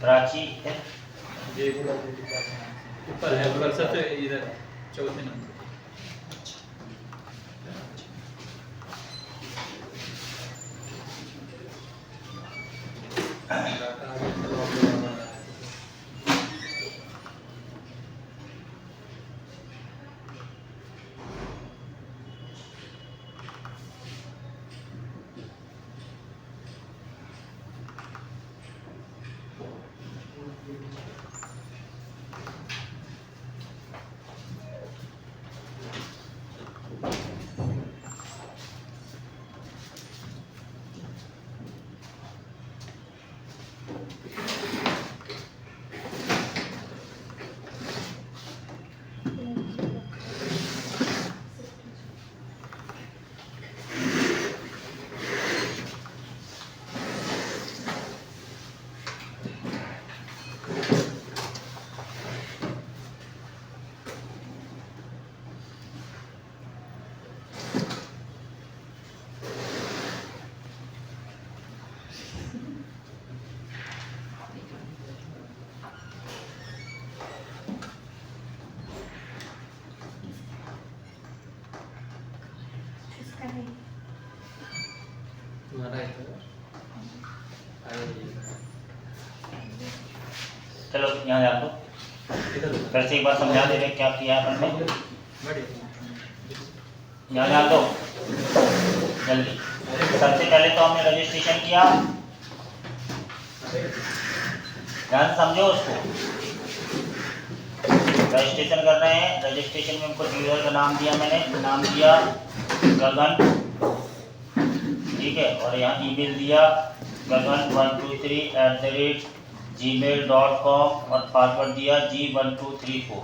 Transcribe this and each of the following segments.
प्राची है ये ऊपर है, ऊपर सबसे इधर चौथे नंबर। चलो यहाँ जा दो, फिर से एक बार समझा दे रहे क्या किया अपन ने। यहाँ जा दो जल्दी। सबसे पहले तो हमने रजिस्ट्रेशन किया, ध्यान समझो उसको। रजिस्ट्रेशन कर रहे हैं, रजिस्ट्रेशन में हमको यूजर का नाम दिया, मैंने नाम दिया गगन, ठीक है, और यहाँ ईमेल दिया gagan123@gmail.com और पासवर्ड दिया G1234।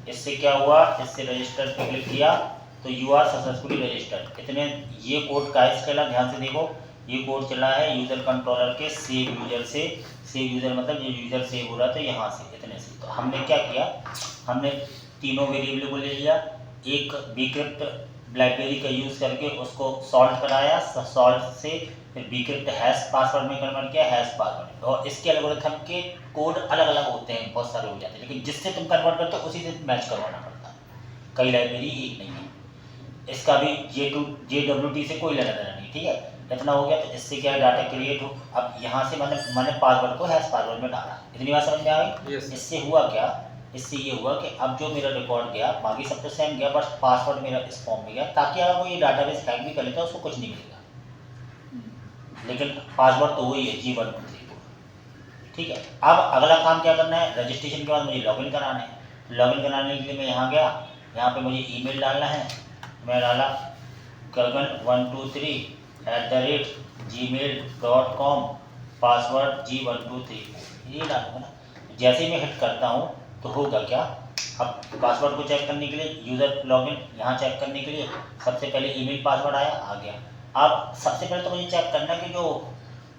इससे क्या हुआ, इससे रजिस्टर पे क्लिक किया तो यू आर सक्सेसफुली रजिस्टर्ड। इतने ये कोड कैसे चला, ध्यान से देखो। ये कोड चला है यूज़र कंट्रोलर के सेव यूज़र से। सेव यूज़र मतलब जो यूज़र सेव हो रहा था यहाँ से, इतने से। तो हमने क्या किया, हमने तीनों वेरिएबल को ले लिया, एक बीक्रिप्ट ब्लैकबेरी का यूज़ करके उसको सॉल्व कराया, सॉल्व से फिर बीक्रिप्ट हैश पासवर्ड में कन्वर्ट किया, हैश पासवर्ड। और इसके एल्गोरिथम के कोड अलग अलग होते हैं, बहुत सारे हो जाते हैं, लेकिन जिससे तुम कन्वर्ट करते हो उसी से मैच करवाना पड़ता है, कई लाइब्रेरी एक नहीं है। इसका भी JWT से कोई लेना देना नहीं, ठीक है। इतना हो गया, तो इससे क्या डाटा क्रिएट हो। अब यहाँ से मैंने पासवर्ड को हैश पासवर्ड में डाला, इतनी बात समझ में आ गई। इससे हुआ क्या, इससे ये हुआ कि अब जो मेरा रिकॉर्ड गया, बाकी सब तो सेम गया, बस पासवर्ड मेरा इस फॉर्म में गया, ताकि अगर वो ये डाटाबेस हैक भी कर लेता है उसको कुछ नहीं मिलेगा, लेकिन पासवर्ड तो वही है G1234, ठीक है। अब अगला काम क्या करना है, रजिस्ट्रेशन के बाद मुझे लॉगिन कराना है। लॉगिन कराने के लिए मैं यहाँ गया, यहाँ पे मुझे ईमेल डालना है, मैं डाला gagan123@gmail.com, पासवर्ड G1234, ये डालूंगा ना। जैसे ही मैं हिट करता हूँ तो होगा क्या, अब पासवर्ड को चेक करने के लिए यूज़र लॉगिन, यहाँ चेक करने के लिए सबसे पहले ईमेल पासवर्ड आया, आ गया। अब सबसे पहले तो मुझे चेक करना कि जो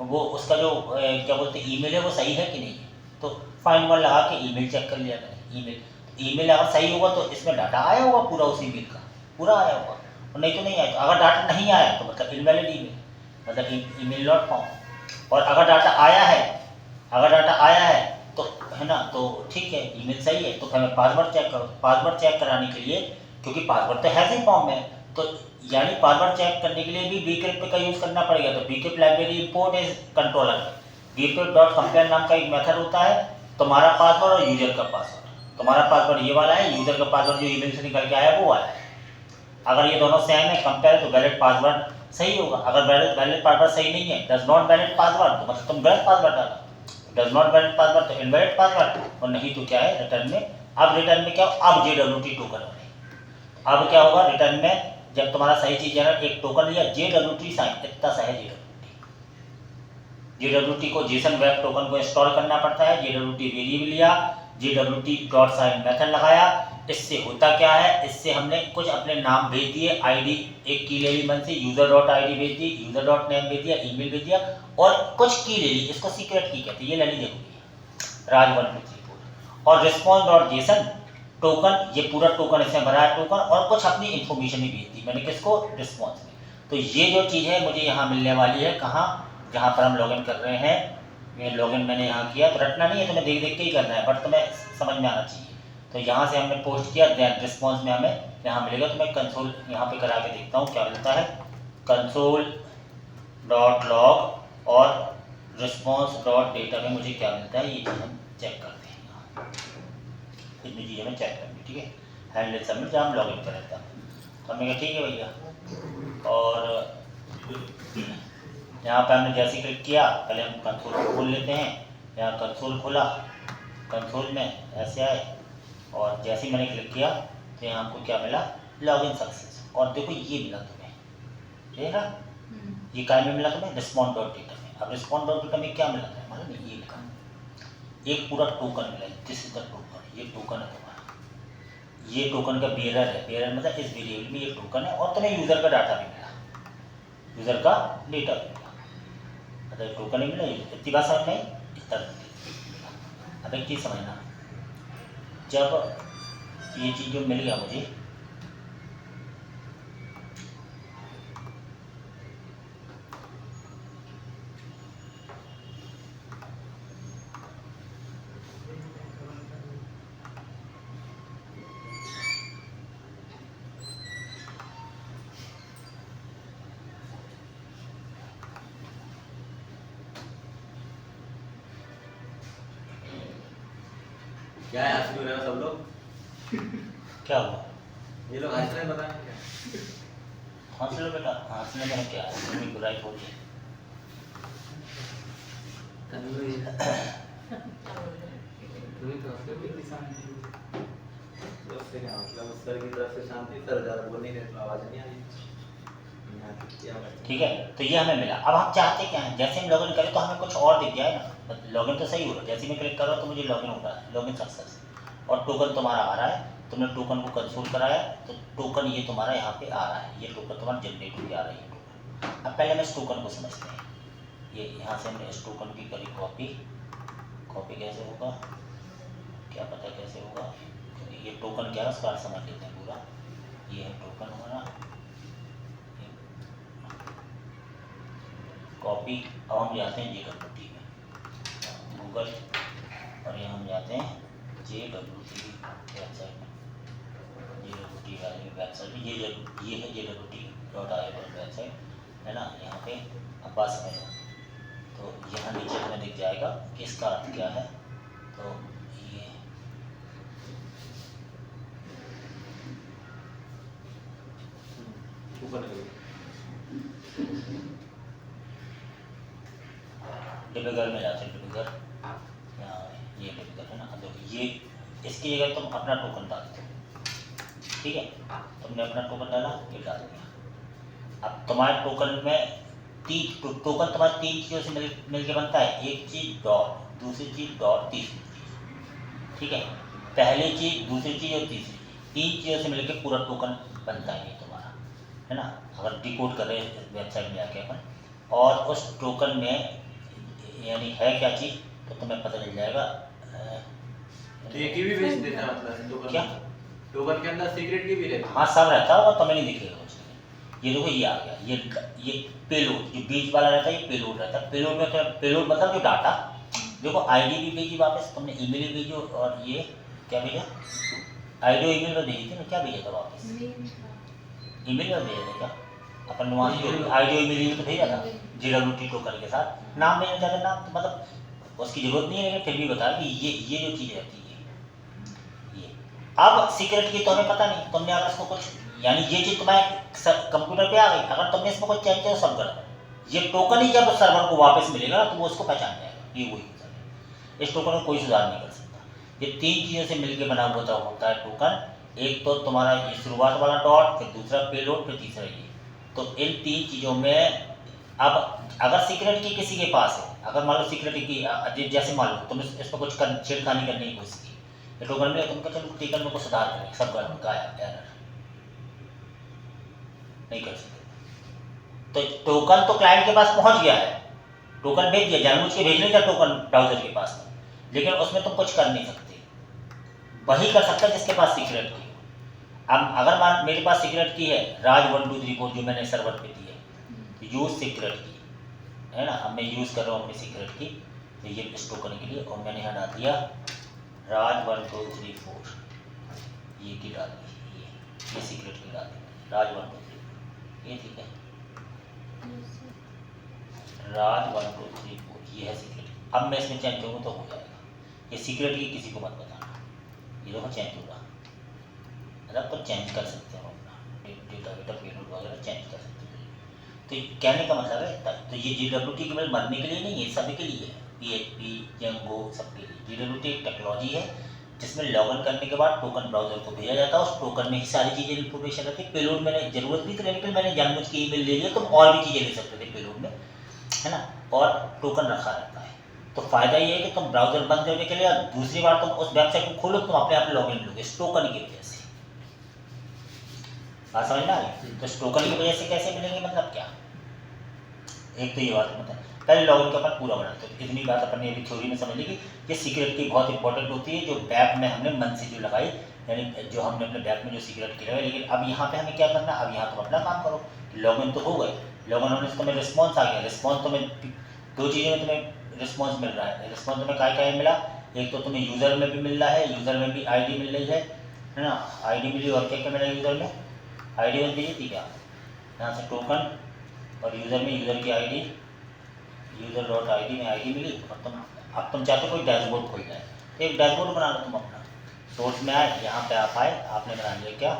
वो उसका जो क्या बोलते हैं ईमेल है वो सही है कि नहीं है। तो फाइंड वन लगा के ईमेल चेक कर लिया मैंने। ईमेल अगर सही होगा तो इसमें डाटा आया होगा पूरा, उस ईमेल का पूरा आया होगा, और नहीं तो नहीं आया। तो अगर डाटा नहीं आया तो मतलब इनवैलिड ईमेल, मतलब ईमेल नॉट फाउंड। और अगर डाटा आया है, अगर डाटा आया है तो है ना, तो ठीक है, ईमेल सही है। तो फिर मैं पासवर्ड चेक करूँ। पासवर्ड चेक कराने के लिए, क्योंकि पासवर्ड तो है ही फॉर्म में, तो यानी पासवर्ड चेक करने के लिए भी बीक्रिप्ट का यूज़ करना पड़ेगा। तो bcrypt library import is controller, bcrypt compare नाम का एक मेथड होता है, तुम्हारा पासवर्ड और यूजर का पासवर्ड। तुम्हारा पासवर्ड ये वाला है, यूजर का पासवर्ड जो ईमेल से निकल के आया वो वाला है। अगर ये दोनों सेम है, कंपेयर, तो वैलिड पासवर्ड सही होगा। अगर वैलिड पासवर्ड सही नहीं है, डज नॉट वैलिड पासवर्ड, तो मतलब तुम गलत पासवर्ड डाला। डज नॉट वैलिड पासवर्ड तो इनवैलिड पासवर्ड, और नहीं तो क्या है रिटर्न में। अब रिटर्न में क्या, अब JWT टोकन बने। अब क्या होगा रिटर्न में, जब तुम्हारा सही चीज है ना, एक टोकन लिया JWT साइन, इतना सा है JWT को जेसन वेब टोकन को इंस्टॉल करना पड़ता है। JWT वेरिएबल लिया, JWT डॉट साइन मेथड लगाया। इससे होता क्या है, इससे हमने कुछ अपने नाम भेज दिए, आईडी एक की ले ली मन से, यूजर डॉट आईडी भेज दी, यूजर डॉट नेम भेज दिया, ईमेल भेज दिया, और कुछ की ले ली, इसको सीक्रेट की कहते हैं, ये लेनी जरूरी है, राज1234। और रिस्पॉन्स डॉट जेसन टोकन, ये पूरा टोकन इसमें भरा है टोकन, और कुछ अपनी इन्फॉर्मेशन भी भेज दी मैंने, किसको, रिस्पॉन्स में। तो ये जो चीज़ है मुझे यहाँ मिलने वाली है, कहाँ, जहाँ पर हम लॉगिन कर रहे हैं ये लॉगिन मैंने यहाँ किया, तो रटना नहीं है, तुम्हें देख देख के ही करना है, बट तुम्हें समझ में आना चाहिए। तो यहाँ से हमने पोस्ट किया, देन रिस्पॉन्स में हमें यहाँ मिलेगा। तो मैं कंसोल यहाँ पे करा के देखता हूँ क्या मिलता है। कंसोल डॉट लॉग और रिस्पॉन्स डॉट डेटा में मुझे क्या मिलता है, ये चीज़ हम चेक करते हैं। यहाँ इतनी चीज़ें हमें चेक करनी, ठीक है। हैंडल सबमिट जब हम लॉगिन कर लेते हैं, तो हमने कहा ठीक है भैया। और यहाँ पे हमने जैसे क्लिक किया, पहले हम कंसोल को खोल लेते हैं। यहाँ कंसोल खोला, कंसोल में ऐसे आए, और जैसे ही मैंने क्लिक किया तो यहाँ हमको क्या मिला, लॉगिन सक्सेस। और देखो ये मिला तुम्हें, देखा ये काय में मिला तुम्हें, रिस्पॉन्ड डॉट डेटा में। अब रिस्पॉन्ड डॉट डेटा में क्या मिला तुम्हें, मालूम है, ये लिखा एक पूरा टोकन मिला, दिस इज द टोकन। ये टोकन है तुम्हारा, ये टोकन का बेरर है। बेरर मतलब इस वेरिएबल में ये टोकन है, और तुम्हें यूज़र का डाटा भी मिला, यूज़र का डेटा भी मिला, मतलब टोकन ही मिला। इतनी बात समझ में, इस तरह। अब एक चीज़ समझना, जब ये चीज़ जो मिल गया मुझे, क्या है हंस क्यों रहे हो सब लोग? क्या हुआ, ये लोग हंस रहे हैं, पता नहीं क्या। हंस लो बेटा, हंसने में क्या है, इतनी बुराई हो रही है। तुम्हें तो हंस रहे हो। तो उससे क्या मतलब, उस सर की तरफ से शांति, सर ज़्यादा बोल नहीं रहे तो आवाज़ नहीं आ रही। ठीक है, तो ये हमें मिला। अब हम चाहते क्या हैं, जैसे हम लॉगिन करें तो हमें कुछ और दिख जाए ना। लॉगिन तो सही हो रहा है, जैसे मैं क्लिक कर रहा हूँ तो मुझे लॉगिन हो रहा है, लॉगिन सक्सेस, और टोकन तुम्हारा आ रहा है। तुमने टोकन को कंसोल कराया, तो टोकन ये तुम्हारा यहाँ पे आ रहा है, ये टोकन तुम्हारा जनरेट होकर आ रहा है, ये टोकन। अब पहले हम इस टोकन को समझते हैं। ये यहाँ से हमने इस टोकन की करी कॉपी, कॉपी कैसे होगा क्या पता कैसे होगा, क्योंकि ये टोकन क्या है उसका अर्थ समझ लेते हैं पूरा। ये है टोकन हमारा, कॉपी। अब हम जाते हैं JWT में, गूगल, और यहाँ हम जाते हैं JWT वेबसाइट में। JWT वाली वेबसाइट में ये है JWT.io वेबसाइट, है ना। यहाँ पे अब बात समझ लो, तो यहाँ नीचे हमें दिख जाएगा कि इसका अर्थ क्या है। तो ये ऊपर डिबगर में जाते हैं, डिबगर, यहाँ ये डिबगर है ना। तो ये इसकी जगह तुम अपना टोकन डाल दो, ठीक है। तुमने अपना टोकन डाला, ये डाल दिया। अब तुम्हारे टोकन में टोकन तुम्हारे 3 चीज़ों से मिल के बनता है। एक चीज़ डॉट, दूसरी चीज़ डॉट, तीसरी चीज़, ठीक है। पहली चीज़, दूसरी चीज़ और तीसरी चीज़, 3 चीज़ों से मिलकर पूरा टोकन बनता है ये तुम्हारा, है ना। अगर डिकोड कर रहे हैं वेबसाइट में जाके अपन, और उस टोकन में यानी है क्या चीज़, तो तुम्हें पता चल जाएगा। तो ये की भी भेज देता है, मतलब टोकन क्या टोकन के अंदर सीक्रेट की भी रहती है। हाँ, सब रहता है, और तुम्हें नहीं दिखेगा उसमें। ये देखो ये आ गया, ये पेलोड, जो बीच वाला रहता है ये पेलोड रहता है। पेलोड में क्या, पेलोड मतलब जो डाटा, देखो आईडी भी भेजी वापस, तुमने ईमेल भी भेजो, और ये क्या भेजा, आईडी ईमेल में भेजी थी ना, क्या भेजा था वापस, ईमेल में भेजा था क्या अपन ने, वहाँ से आईडी ईमेल तो भेजा था JWT टोकन के साथ। नाम भेजना चाहते, नाम तो मतलब उसकी जरूरत नहीं है, लेकिन फिर भी बता कि ये जो चीज़ रहती है ये। अब सीक्रेट की तो हमें पता नहीं, तुमने अगर इसको कुछ, यानी ये चीज़ तुम्हारे कंप्यूटर पे आ गई, अगर तुमने इसमें कुछ चेंज किया तो सब गलत। ये टोकन ही जब सर्वर को वापस मिलेगा ना, तो वो उसको पहचान जाएगा, ये वही यूज़र है। इस टोकन को कोई सुधार नहीं कर सकता। ये 3 चीज़ों से मिलकर बना होता है टोकन। एक तो तुम्हारा ये शुरुआत वाला डॉट, फिर दूसरा पेलोड, फिर तीसरा ये। तो इन 3 चीज़ों में अब अगर सीक्रेट की किसी के पास है, अगर मान लो सीक्रेट की, जैसे मान लो तुम इसमें कुछ छेड़खानी करने की कोशिश की, ये टोकन में तुमको चलो टिकट में कुछ सुधार करें, सब गलत गाया एरर, नहीं कर सकते। तो टोकन तो क्लाइंट के पास पहुंच गया है, टोकन भेज दिया, जानबूझ के भेज नहीं था टोकन ब्राउजर के पास, लेकिन उसमें तुम कुछ कर नहीं सकते। वही कर सकता जिसके पास सीक्रेट की। अब अगर मान मेरे पास सीक्रेट की है राज 1 2 3 4 जो मैंने सर्वर पे दी है, यूज़ सीक्रेट की, है ना। अब मैं यूज़ कर रहा हूँ अपनी सीक्रेट की, तो ये स्टोर करने के लिए, और मैंने यहाँ डाल दिया राज 1 2 3 4, ये की डाल दी, ये सीक्रेट की डाल दी, राज 1 2 3 4, ये ठीक है, राज 1 2 3 4, ये है सीक्रेट। अब मैं इसमें चेंज करूँगा तो हो जाएगा। ये सीक्रेट की किसी को मत बताना, ये देखो चेंज होगा, मतलब तो चेंज कर सकते हो अपना डेटा वेटा पेलोड वगैरह चेंज कर सकते हो। तो कहने का मतलब है, तो ये GWT केवल मरने के लिए नहीं है, सभी के लिए है, PHP Django सबके लिए। GWT एक टेक्नोलॉजी है जिसमें लॉगिन करने के बाद टोकन ब्राउजर को भेजा जाता है, उस टोकन में ही सारी चीज़ें इन्फॉर्मेशन रहती है। पेलोड मैंने जरूरत नहीं थी, लेकिन मैंने जानबूझ के ईमेल ले लिया, तुम और भी चीज़ें ले सकते थे पेलोड में, है ना, और टोकन रखा रहता है। तो फायदा ये है कि तुम ब्राउजर बंद करने के लिए दूसरी बार तुम उस वेबसाइट को खोलो, तुम अपने आप लॉगिन लोगे इस टोकन की वजह से। बात समझ में आ रही? तो इस टोकन की वजह से कैसे मिलेंगे, मतलब क्या, एक तो ये बात मतलब पहले लॉगिन का अपन पूरा बनाते हैं। इतनी बात अपन ने अभी थ्योरी में समझ ली कि ये सीक्रेट की बहुत इंपॉर्टेंट होती है, जो बैक में हमने मन से जो लगाई, यानी जो हमने अपने बैक में जो सीक्रेट की लगाई। लेकिन अब यहाँ पे हमें क्या करना, अब यहाँ तुम अपना काम करो, लॉगिन तो हो गए, लॉगिन होने से तुम्हें रिस्पॉन्स आ गया। रिस्पॉन्स तुम्हें दो चीज़ों में तुम्हें रिस्पॉन्स मिल रहा है। रिस्पॉन्स तुम्हें क्या मिला, एक तो तुम्हें यूज़र में भी मिल रहा है, यूज़र में भी ID मिल रही है ना, ID मिली, और क्या क्या मिला यूज़र में, ID बन गई थी क्या, यहाँ से टोकन, और यूज़र में यूज़र की ID, user.id में ID मिली। और अब तुम चाहते हो कोई डैशबोर्ड खोल जाए, तो एक डैशबोर्ड बना लो तुम अपना। सोर्स में आए, यहाँ पे आप आए, आपने बना लिया क्या,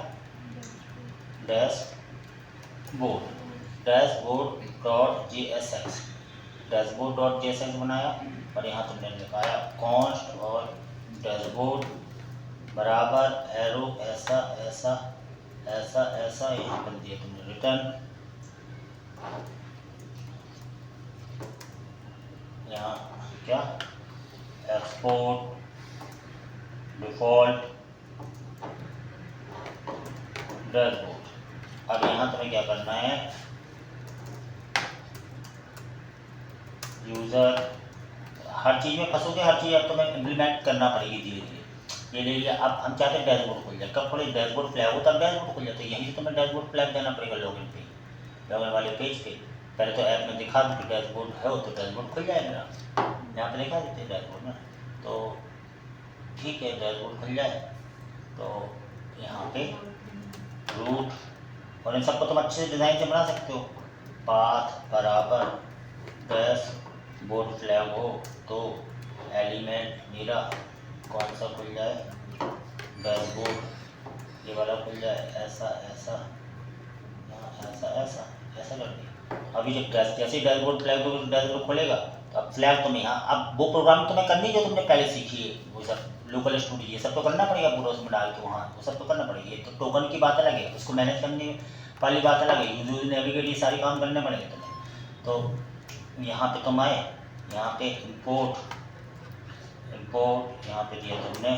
डैशबोर्ड.jsx, डैशबोर्ड.jsx बनाया, और यहाँ तुमने लिखाया कॉन्स्ट और डैशबोर्ड बराबर एरो ऐसा ऐसा ऐसा ऐसा, यहाँ पर दिया तुमने रिटर्न, यहाँ क्या, एक्सपोर्ट डिफ़ॉल्ट डैशबोर्ड। अब यहाँ तुम्हें क्या करना है, यूज़र, हर चीज़ में फंसोगे, हर चीज़ अब तुम्हें इम्प्लीमेंट करना पड़ेगी धीरे धीरे। ये ले लिया, अब हम चाहते हैं डैशबोर्ड खुल जाए, कब खोले, डैशबोर्ड फ्लैग हो तब डैशबोर्ड खुल जाता है। यहीं से तुम्हें डैशबोर्ड फ्लैग देना पड़ेगा लॉगिन पे, लॉगिन वाले पेज पे। पहले तो ऐप में दिखा दो कि डैशबोर्ड है हो, तो डैशबोर्ड खुल जाएगा, यहाँ पे दिखा देते हैं डैशबोर्ड में, तो ठीक है डैशबोर्ड खुल जाए। तो यहाँ पे रूट, और इन सबको तुम अच्छे से डिज़ाइन से बना सकते हो, पाथ बराबर डैशबोर्ड फ्लैग हो तो एलिमेंट मेरा कौन सा खुल जाए, डैशबोर्ड, ये वाला खुल जाए, ऐसा ऐसा, यहाँ ऐसा ऐसा ऐसा कर दिया। अभी जब जैसे ही डैशबोर्ड फ्लैग डैशबोर्ड खोलेगा, तो अब फ्लैग तुम्हें यहाँ, अब वो प्रोग्राम तुम्हें करनी जो तुमने पहले सीखी है, वो सब लोकल स्टूडियो ये सब तो करना पड़ेगा पूरा, उसमें डाल के वहाँ वो सब तो करना पड़ेगा। ये तो टोकन की बात अलग है, उसको मैनेज करने वाली बात अलग है, यूजर नेविगेट ये सारे काम करने पड़ेंगे तुम्हें। तो यहाँ पे तुम आए, यहाँ पे इम्पोर्ट यहाँ पे दिया तुमने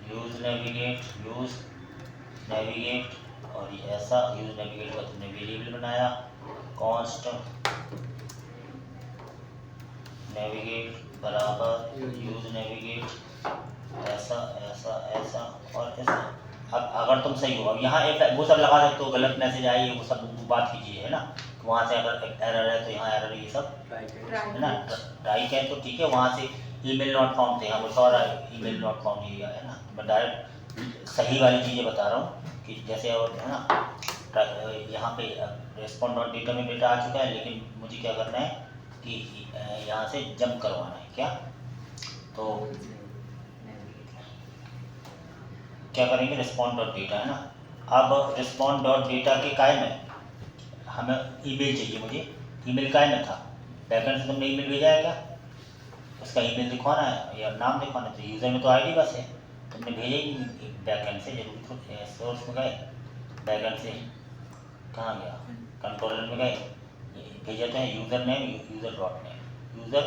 यूज नेविगेट, और ये ऐसा यूज नेविगेट का तुमने वेरिएबल बनाया, कॉन्स्ट नेविगेट बराबर यूज नेविगेट ऐसा ऐसा ऐसा और ऐसा। अब अगर तुम सही हो, अब यहाँ एक वो सब लगा सकते हो, गलत मैसेज आई है वो सब बात कीजिए, है ना, तो वहाँ से अगर एरर है तो यहाँ एरर ये सब है ना, ट्राई करें तो ठीक है। वहाँ से ईमेल नॉट फाउंड थे, यहाँ कुछ और ईमेल नॉट फाउंड ये है ना, मैं डायरेक्ट सही वाली चीज़ें बता रहा हूँ कि जैसे और है ना, यहाँ पे रेस्पॉन्ड डॉट डेटा में डेटा आ चुका है, लेकिन मुझे क्या करना है कि यहाँ से जंप करवाना है क्या, तो क्या करेंगे, रिस्पॉन्ड डॉट डेटा है ना। अब रिस्पॉन्ड डॉट डेटा के काय में हमें ईमेल चाहिए, मुझे ईमेल काय में था, बैकएंड से तुमने ईमेल भेजा है क्या, उसका ईमेल दिखवाना है या नाम दिखवाना है, तो यूज़र में तो आईडी बस है, तुमने भेजा ही बैकएंड से, जरूर तो सोर्स में गए, बैकएंड से कहाँ गया, कंट्रोलर में गए, भेजा तो है user name user dot name, user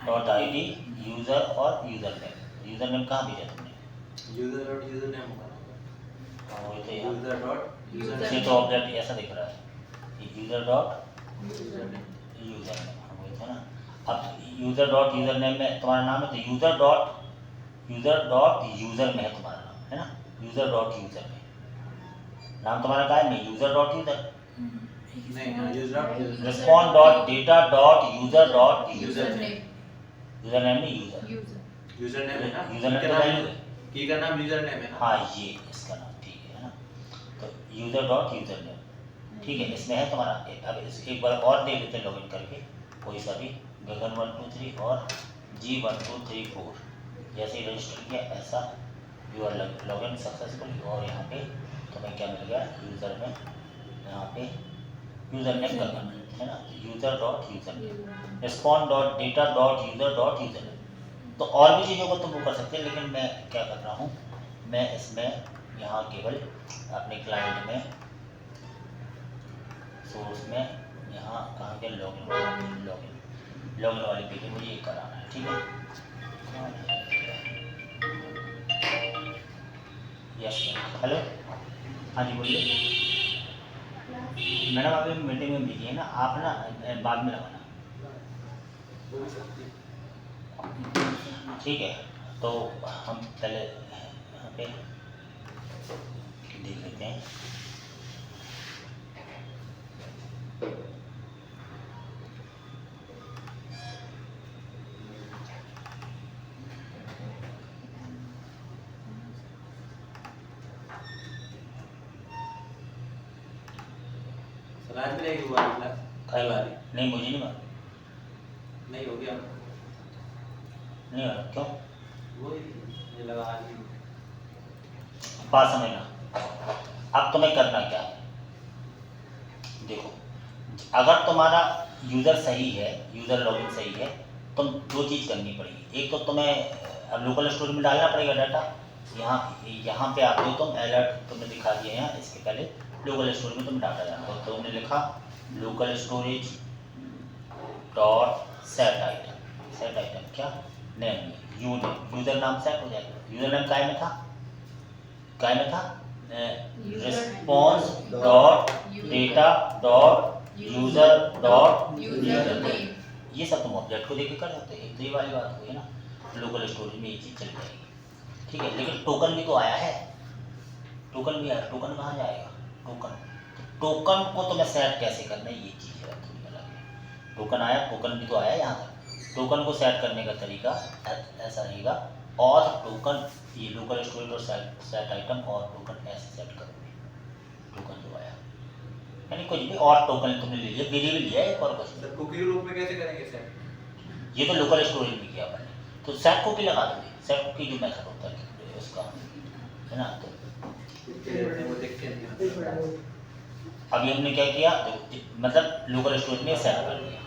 dot ID user और यूज़र नेम कहाँ भेजा तुमने, यूजर डॉट यूजर नेम होगा, हाँ वही तो यूजर डॉट यूजर ये तो ऑब्जेक्ट ऐसा दिख रहा है, यूज़र डॉट यूजर नेम, वही था ना। अब यूज़र डॉट यूज़र नेम में तुम्हारा नाम है, तो यूज़र डॉट यूज़र में है तुम्हारा नाम, है ना, यूज़र डॉट यूज़र में नाम तुम्हारा क्या है, यूज़र डॉट यूज़र नहीं user dot respond dot data dot user name, user name नहीं यूजर, यूजर नेम है ना, यूजर नेम की तो का वैल्यू नाम है। की का नाम यूजर नेम है ना। हाँ ये इसका नाम ठीक है ना, तो यूजर डॉट यूजर नेम ठीक है, इसमें है तुम्हारा। अब एक बार और देख लेते हैं लॉगिन करके, कोई सा भी गगन 1 2 3 और G1234 जैसे ही रजिस्टर किया ऐसा यू आर लॉगिन सक्सेसफुल। और यहाँ पे तुम्हें क्या मिल गया यूज़र में, यहाँ पे यूज़र नेम गगन है ना, user dot user name, respond dot data dot user name. तो और भी चीज़ों को तुम वो कर सकते हैं, लेकिन मैं क्या कर रहा हूँ, मैं इसमें यहाँ केवल अपने क्लाइंट में सोर्स में यहाँ कहाँ के लॉगिन वाली पेज मुझे ये कराना है ठीक है। यस हेलो, हाँ जी बोलिए मैडम, अभी मीटिंग में बिजी है ना, आप ना बाद में लगाना ठीक है। तो हम पहले यहाँ पे देख लेते हैं। सलाद भी रहेगी वाली क्लास, कई बार नहीं, मुझे नहीं मालूम, नहीं हो गया नहीं मालूम क्यों, वो मुझे लगा आज ही। बात समझना। अब तुम्हें करना क्या है, देखो अगर तुम्हारा यूज़र सही है, यूज़र लॉगिन सही है, तुम दो चीज़ करनी पड़ेगी। एक तो तुम्हें लोकल स्टोरेज में डालना पड़ेगा डाटा, यहाँ पे आते हो तुम, अलर्ट तुमने दिखा दिया यहाँ, इसके पहले लोकल स्टोरेज में तुम डाटा डालना हो, तो तुमने लिखा local storage dot set item क्या नेम, यूज़र नाम सेट हो जाएगा। यूज़र नेम काय में था response dot data dot user name, ये सब तुम ऑब्जेक्ट को देके कर सकते हो। तो ये वाली बात हुई ना, लोकल स्टोरेज में ये चीज़ चल जाएगी ठीक है। लेकिन टोकन भी तो आया है, टोकन कहाँ जाएगा, टोकन को तुम्हें सेट कैसे करना है, ये चीज़ है थोड़ी अलग है। टोकन आया, टोकन भी तो आया यहाँ तक, टोकन को सेट करने का तरीका ऐसा रहेगा, और टोकन ये लोकल स्टोरेज और सेट आइटम और टोकन ऐसे सेट करोगे, टोकन जो आया यानी कुछ भी और टोकन तुमने ले लिया, वेरिएबल लिया एक और कुछ नहीं। कुकी के रूप में कैसे करेंगे सेट? ये तो लोकल स्टोरेज में किया मैंने, तो सेट कुकी लगा दोगे, सेट कुकी जो मेथड होता है उसका है ना। तो वो देखते हैं अभी हमने क्या किया, तो मतलब लोकल स्टोरेज में सेट कर दिया,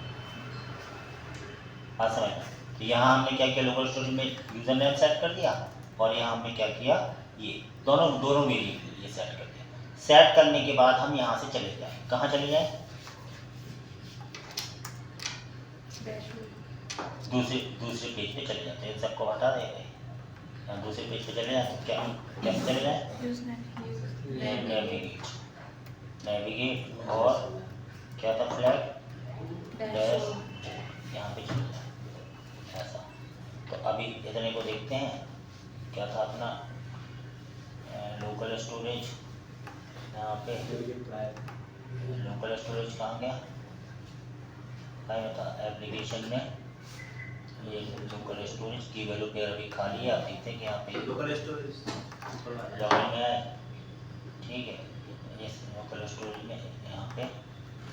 बात समझना। तो यहाँ हमने क्या किया, लोकल स्टोरेज में यूज़र नेम सेट कर दिया, और यहाँ हमने क्या किया, ये दोनों वेरिएबल ये सेट कर दिया। सेट करने के बाद हम यहाँ से चले जाएं, कहाँ चले जाएं, दूसरे पेज पे चले जाते हैं, सबको हटा देंगे, यहाँ दूसरे पेज पे चले जाए तो क्या चले जाए, नेविगेट और क्या था फ्लैग डैश, यहाँ पे चले जाए ऐसा। तो अभी इतने को देखते हैं, क्या था अपना लोकल स्टोरेज, यहाँ पे लोकल स्टोरेज कहाँ गया, क्या था एप्लीकेशन में, ये लोकल स्टोरेज की वैल्यू पेयर अभी खाली है, आप देखते हैं कि यहाँ पे लोकल स्टोरेज लॉगिन में है ठीक है, इस लोकल स्टोरेज में यहाँ पे।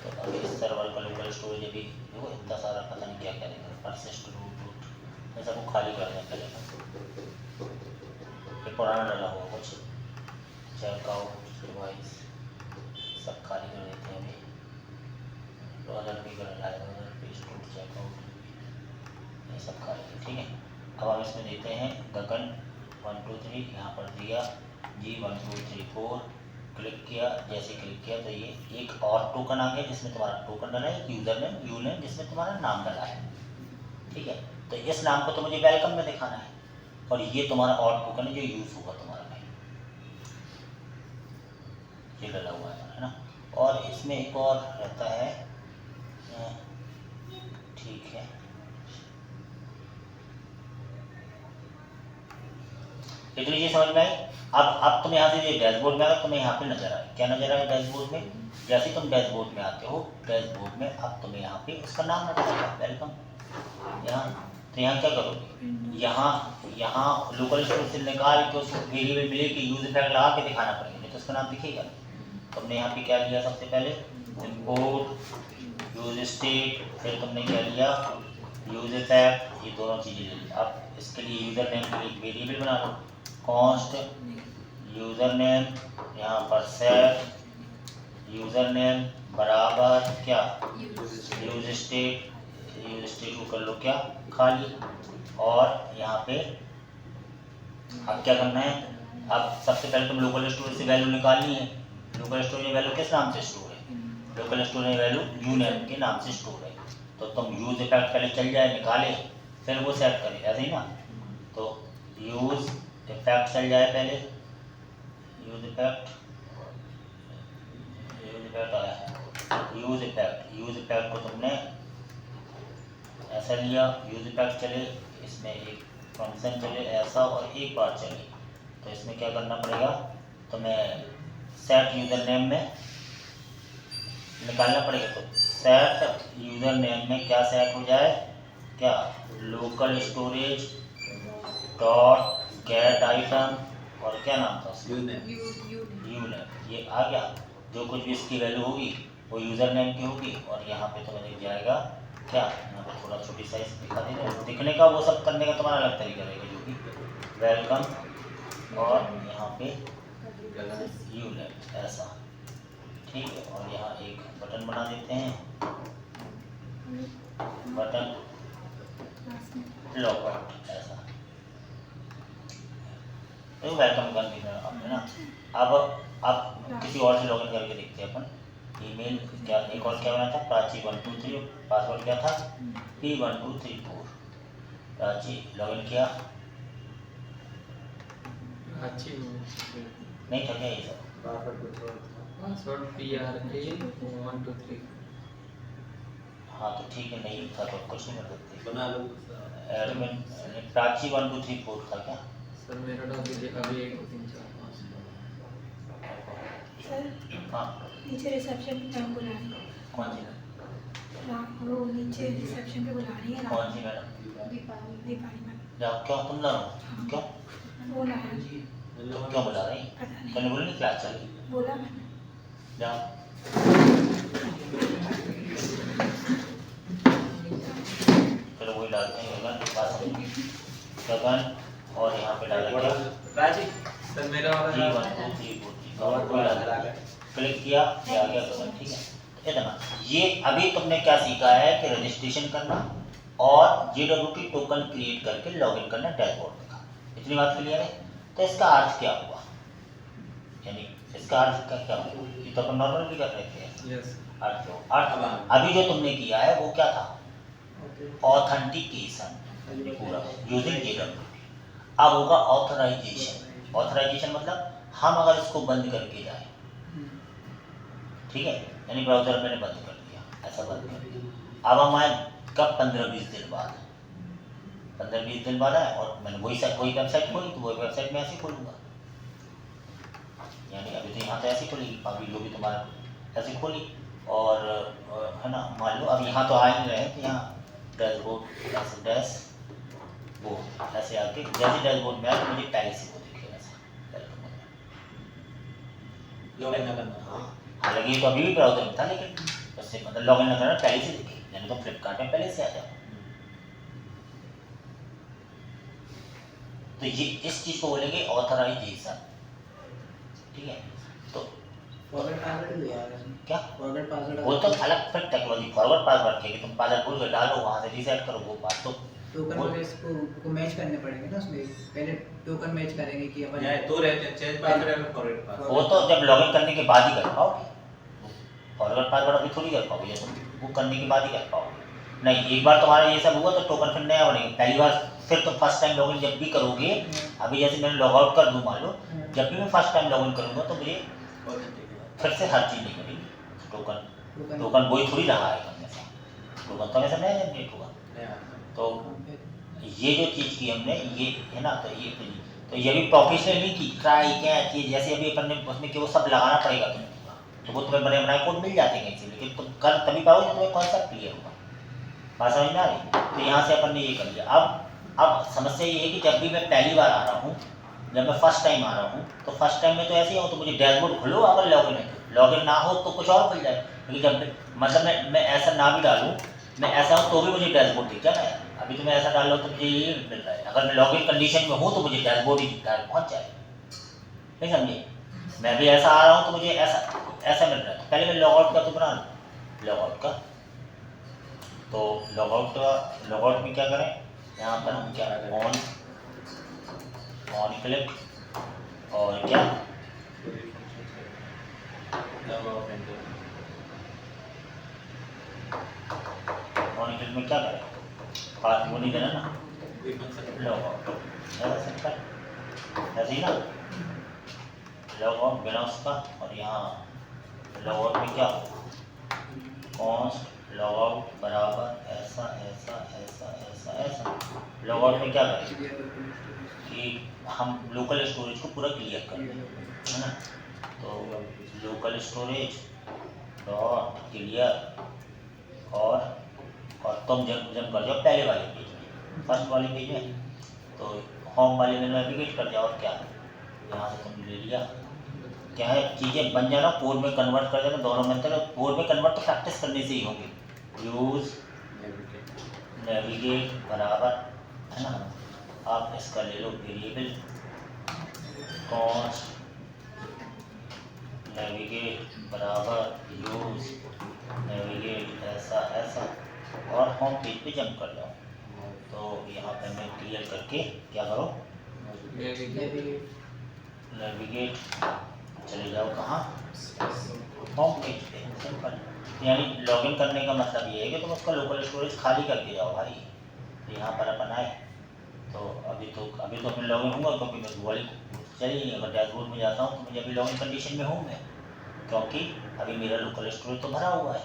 तो अभी इस सर्वर का लोकल स्टोरेज अभी देखो इतना सारा पता नहीं क्या करेगा, परसिस्ट रूट ये सबको खाली कर दें पहले, ये पुराना डाला हुआ कुछ चेकआउट डिवाइस सब खाली कर देते हैं अभी, तो अदर भी कर रहा है, अदर पेज टूट चेकआउट ये सब खाली है ठीक है। अब हम इसमें देते हैं गगन 1 2 3, यहाँ पर दिया G1234, क्लिक किया, जैसे क्लिक किया तो ये एक और टोकन आ गया जिसमें तुम्हारा टोकन डाला है, यूज़र नेम जिसमें तुम्हारा नाम डाला है ठीक है। तो इस नाम को तो मुझे वेलकम में दिखाना है, और ये तुम्हारा और टोकन है जो यूज़ होगा तुम्हारा भाई, ये डाला हुआ है ना। और इसमें एक और रहता है ठीक है, इतनी चीज समझ में आई। अब तुम यहाँ से ये डैशबोर्ड में आए, तुम्हें यहाँ पे नजर आए, क्या नजर आए डैशबोर्ड में, जैसे तुम डैशबोर्ड में आते हो, डैशबोर्ड में अब तुम्हें यहाँ पे उसका नाम नजर आएगा वेलकम, यहाँ तो यहाँ क्या करोगे, यहाँ लोकल स्टोर से निकाल के उसको वेरिएबल मिले कि यूज इफेक्ट लगा के दिखाना पड़ेगा, नहीं तो उसका नाम दिखेगा। तो हमने यहाँ पे क्या लिया, सबसे पहले इम्पोर्ट यूज स्टेट, फिर तुमने क्या लिया यूज इफेक्ट, ये दोनों चीज़ें ले ली। अब इसके लिए यूज़र नेम के लिए एक वेरिएबल बना लो, कॉन्स्ट यूज़र नेम, यहाँ पर सेट यूज़र नेम बराबर क्या यूज स्टेट, यूज स्टेट को कर लो क्या खाली, और यहाँ पे अब क्या करना है, अब सबसे पहले तुम लोकल स्टोर से वैल्यू निकालनी है। लोकल स्टोर में वैल्यू किस नाम से स्टोर है, लोकल स्टोर में वैल्यू यूनेम के नाम से स्टोर है। तो तुम यूज इफेक्ट पहले चल जाए निकाले, फिर वो सेट करे, ऐसे ही ना। तो यूज इफेक्ट चल जाए पहले, यूज इफेक्ट आया है, यूज इफेक्ट को तुमने ऐसा लिया, यूज इफेक्ट चले, इसमें एक फंक्शन चले ऐसा और एक बार चले, तो इसमें क्या करना पड़ेगा, तुम्हें सेट यूज़र नेम में निकालना पड़ेगा। तो सेट यूज़र नेम में क्या सेट हो जाए, क्या local storage dot gate item, और क्या नाम था उसका, यूनेम, ये आ गया। जो कुछ भी इसकी वैल्यू होगी वो यूज़र नेम की होगी, और यहाँ पे तुम्हें दिख जाएगा क्या, यहाँ पे थोड़ा छोटी साइज दिखा दे रहे हैं, दिखने का वो सब करने का तुम्हारा अलग तरीका रहेगा, जो कि वेलकम और यहाँ पे यूनेम ऐसा, ठीक है। और यहाँ एक बटन बना देते हैं, बटन लॉगआउट ऐसा, तो वेलकम कर देना आपने ना। अब किसी और से लॉगिन करके देखते हैं अपन, ईमेल क्या, एक और क्या बना था, प्राची 123, पासवर्ड क्या था P1234, प्राची लॉगिन किया, नहीं था क्या ये सब, पासवर्ड PRA123, हाँ तो ठीक है, नहीं था तो कुछ नहीं कर सकते, बना लो एडमिन प्राची 1234 था क्या सर, मेरा डाल दीजिए अभी 1 2 3 4 5 सर हाँ नीचे रिसेप्शन पे मैम बुला रही है, कौन सी, वो नीचे रिसेप्शन पे बुला रही है, कौन सी मैडम, दीपाली मैम, जाओ, क्यों तुम ना हो, क्यों फोन आया, क्यों बुला रही, पता नहीं, तुमने बोला नहीं क्लास चल रही, बोला मैंने, जाओ चलो वही डालते हैं गगन, पास गगन, और यहाँ पे डाला क्या राजी सर, मेरा वाला G1234 कोई डाला, क्लिक किया, ये आ गया गगन, ठीक है। इतना ये अभी तुमने क्या सीखा है कि रजिस्ट्रेशन करना और JWT टोकन क्रिएट करके लॉगिन करना डैशबोर्ड में, इतनी बात क्लियर है। तो इसका अर्थ क्या हुआ, यानी इसका अर्थ का क्या हुआ, ये तो अपन नॉर्मल भी कर रहे थे, यस अर्थ अभी जो तुमने किया है वो क्या था, ऑथेंटिकेशन पूरा यूजिंग JWT। अब होगा ऑथराइजेशन, ऑथराइजेशन मतलब हम अगर इसको बंद करके जाए, ठीक है, यानी ब्राउज़र मैंने बंद कर दिया, ऐसा बंद कर दिया, अब हम आए कब 15-20 दिन बाद, 15-20 दिन बाद आए और मैंने वही वेबसाइट खोली, तो वही वेबसाइट में ऐसे खोलूँगा, यानी अभी तो यहाँ तो ऐसे खोलेगी, अभी जो भी तुम्हारा ऐसे खोली, और है ना, मान लो अब यहाँ तो आ ही रहे हैं, तो यहाँ डैशबोर्ड ऐसे डैश वो ऐसे आके जैसे डैशबोर्ड में आए तो मुझे पहले से वो दिखेगा ऐसा, लॉगिन ना करना, हाँ, हालांकि तो अभी भी ब्राउज़र में था, लेकिन उससे मतलब लॉगिन ना करना पहले से दिखे, यानी तो फ्लिपकार्ट में पहले से आ जाए। तो ये इस चीज़ को बोलेंगे ऑथराइजेशन, ठीक है। तो फॉरवर्ड पासवर्ड दिया है इसमें, क्या फॉरवर्ड पासवर्ड वो तो अलग फिर टेक्नोलॉजी, फॉरवर्ड पासवर्ड के कि तुम पासवर्ड भूल गए डालो, वहाँ से रीसेट करो, वो बात तो टोकन वाले इसको को मैच करने पड़ेंगे ना, उसमें पहले टोकन मैच करेंगे कि अपन या तो रहते हैं चेंज पासवर्ड या फॉरवर्ड पासवर्ड, वो तो जब लॉगिन करने के बाद ही कर पाओगे, फॉरवर्ड पासवर्ड अभी थोड़ी कर पाओगे, जैसे वो करने के बाद ही कर पाओगे। नहीं, एक बार तुम्हारा ये सब हुआ तो टोकन फिर नया बनेगा, पहली बार फिर तो फर्स्ट टाइम लॉगिन जब भी करोगे, अभी जैसे मैंने लॉग आउट कर दूँ मान लो, जब भी मैं फर्स्ट टाइम लॉगिन करूँगा तो मुझे फिर से हर चीज़ नहीं करेगी, टोकन वही थोड़ी रहा है हमेशा, टोकन तो हमेशा नया जनरेट होगा। तो ये जो चीज़ की हमने ये है ना, तो ये भी प्रोफेशनली की ट्राई क्या है, जैसे अभी अपन ने उसमें कि वो सब लगाना पड़ेगा तुम्हें, तो वो तुम्हें बने बनाए कोड मिल जाते हैं कहीं से, लेकिन तुम कर तभी पाओगे जब तुम्हें कॉन्सेप्ट क्लियर होगा। बात समझ में आ रही? तो यहाँ से अपन ने ये कर लिया। अब समस्या ये है कि जब भी मैं पहली बार आ रहा हूँ, जब मैं फर्स्ट टाइम आ रहा हूँ, तो फर्स्ट टाइम में तो ऐसे ही हो, तो मुझे डैशबोर्ड खुलो, अगर लॉगिन है तो लॉगिन ना हो तो कुछ और खुल जाए। क्योंकि जब मतलब मैं ऐसा ना भी डालूँ, मैं ऐसा हूँ तो भी मुझे डैशबोर्ड दिख जाना है। अभी तो मैं ऐसा डाल रहा हूँ तो मुझे ये मिल रहा है। अगर मैं लॉगिन कंडीशन में हूँ तो मुझे डैशबोर्ड ही डायरेक्ट पहुँच जाए, नहीं समझे? मैं भी ऐसा आ रहा हूँ तो मुझे ऐसा मिल रहा है। तो पहले मैं लॉगआउट का तो बना लूँ, लॉगआउट का। तो लॉगआउट में क्या करें, यहाँ पर हम क्या ऑन क्लिक और क्या ऑन क्लिक में क्या करें, पास वो नहीं देना ना, लॉगआउट ऐसा सिंपल ऐसे ही ना, लॉगआउट बिना उसका। और यहाँ लॉगआउट में क्या कॉन्स्ट लॉगआउट बराबर ऐसा ऐसा ऐसा ऐसा ऐसा। लॉगआउट में क्या करें कि हम लोकल स्टोरेज को पूरा क्लियर कर दें, है ना। तो लोकल स्टोरेज डॉट क्लियर और तुम जब कर जाओ पहले वाले पेज में, फर्स्ट वाले पेज में, तो होम वाले में नेविगेट कर जाओ। और क्या यहाँ से तुम ले लिया, क्या है चीज़ें बन जाना, कोड में कन्वर्ट कर देना, दोनों में अंतर। कोड में कन्वर्ट तो प्रैक्टिस करने से ही होगी। यूज़ नेविगेट बराबर, है ना, आप इसका ले लो वेरिएबल कॉन्स्ट नेविगेट बराबर यूज़ नेविगेट ऐसा ऐसा, और होम पेज पे जंप कर जाओ। तो यहाँ पे मैं क्लियर करके क्या करो, नेविगेट चले जाओ कहाँ, होम पेज पे, सिंपल। यानी लॉगिन करने का मतलब ये है कि तुम उसका लोकल स्टोरेज खाली करके जाओ भाई। तो यहाँ पर अपन आए, तो अभी तो मैं लॉगिन हूँगा क्योंकि मैं गूगल चलिए, अगर डैशबोर्ड में जाता हूँ तो मुझे अभी लॉगिन कंडीशन में हूँ मैं, क्योंकि अभी मेरा लोकल स्टोरेज तो भरा हुआ है।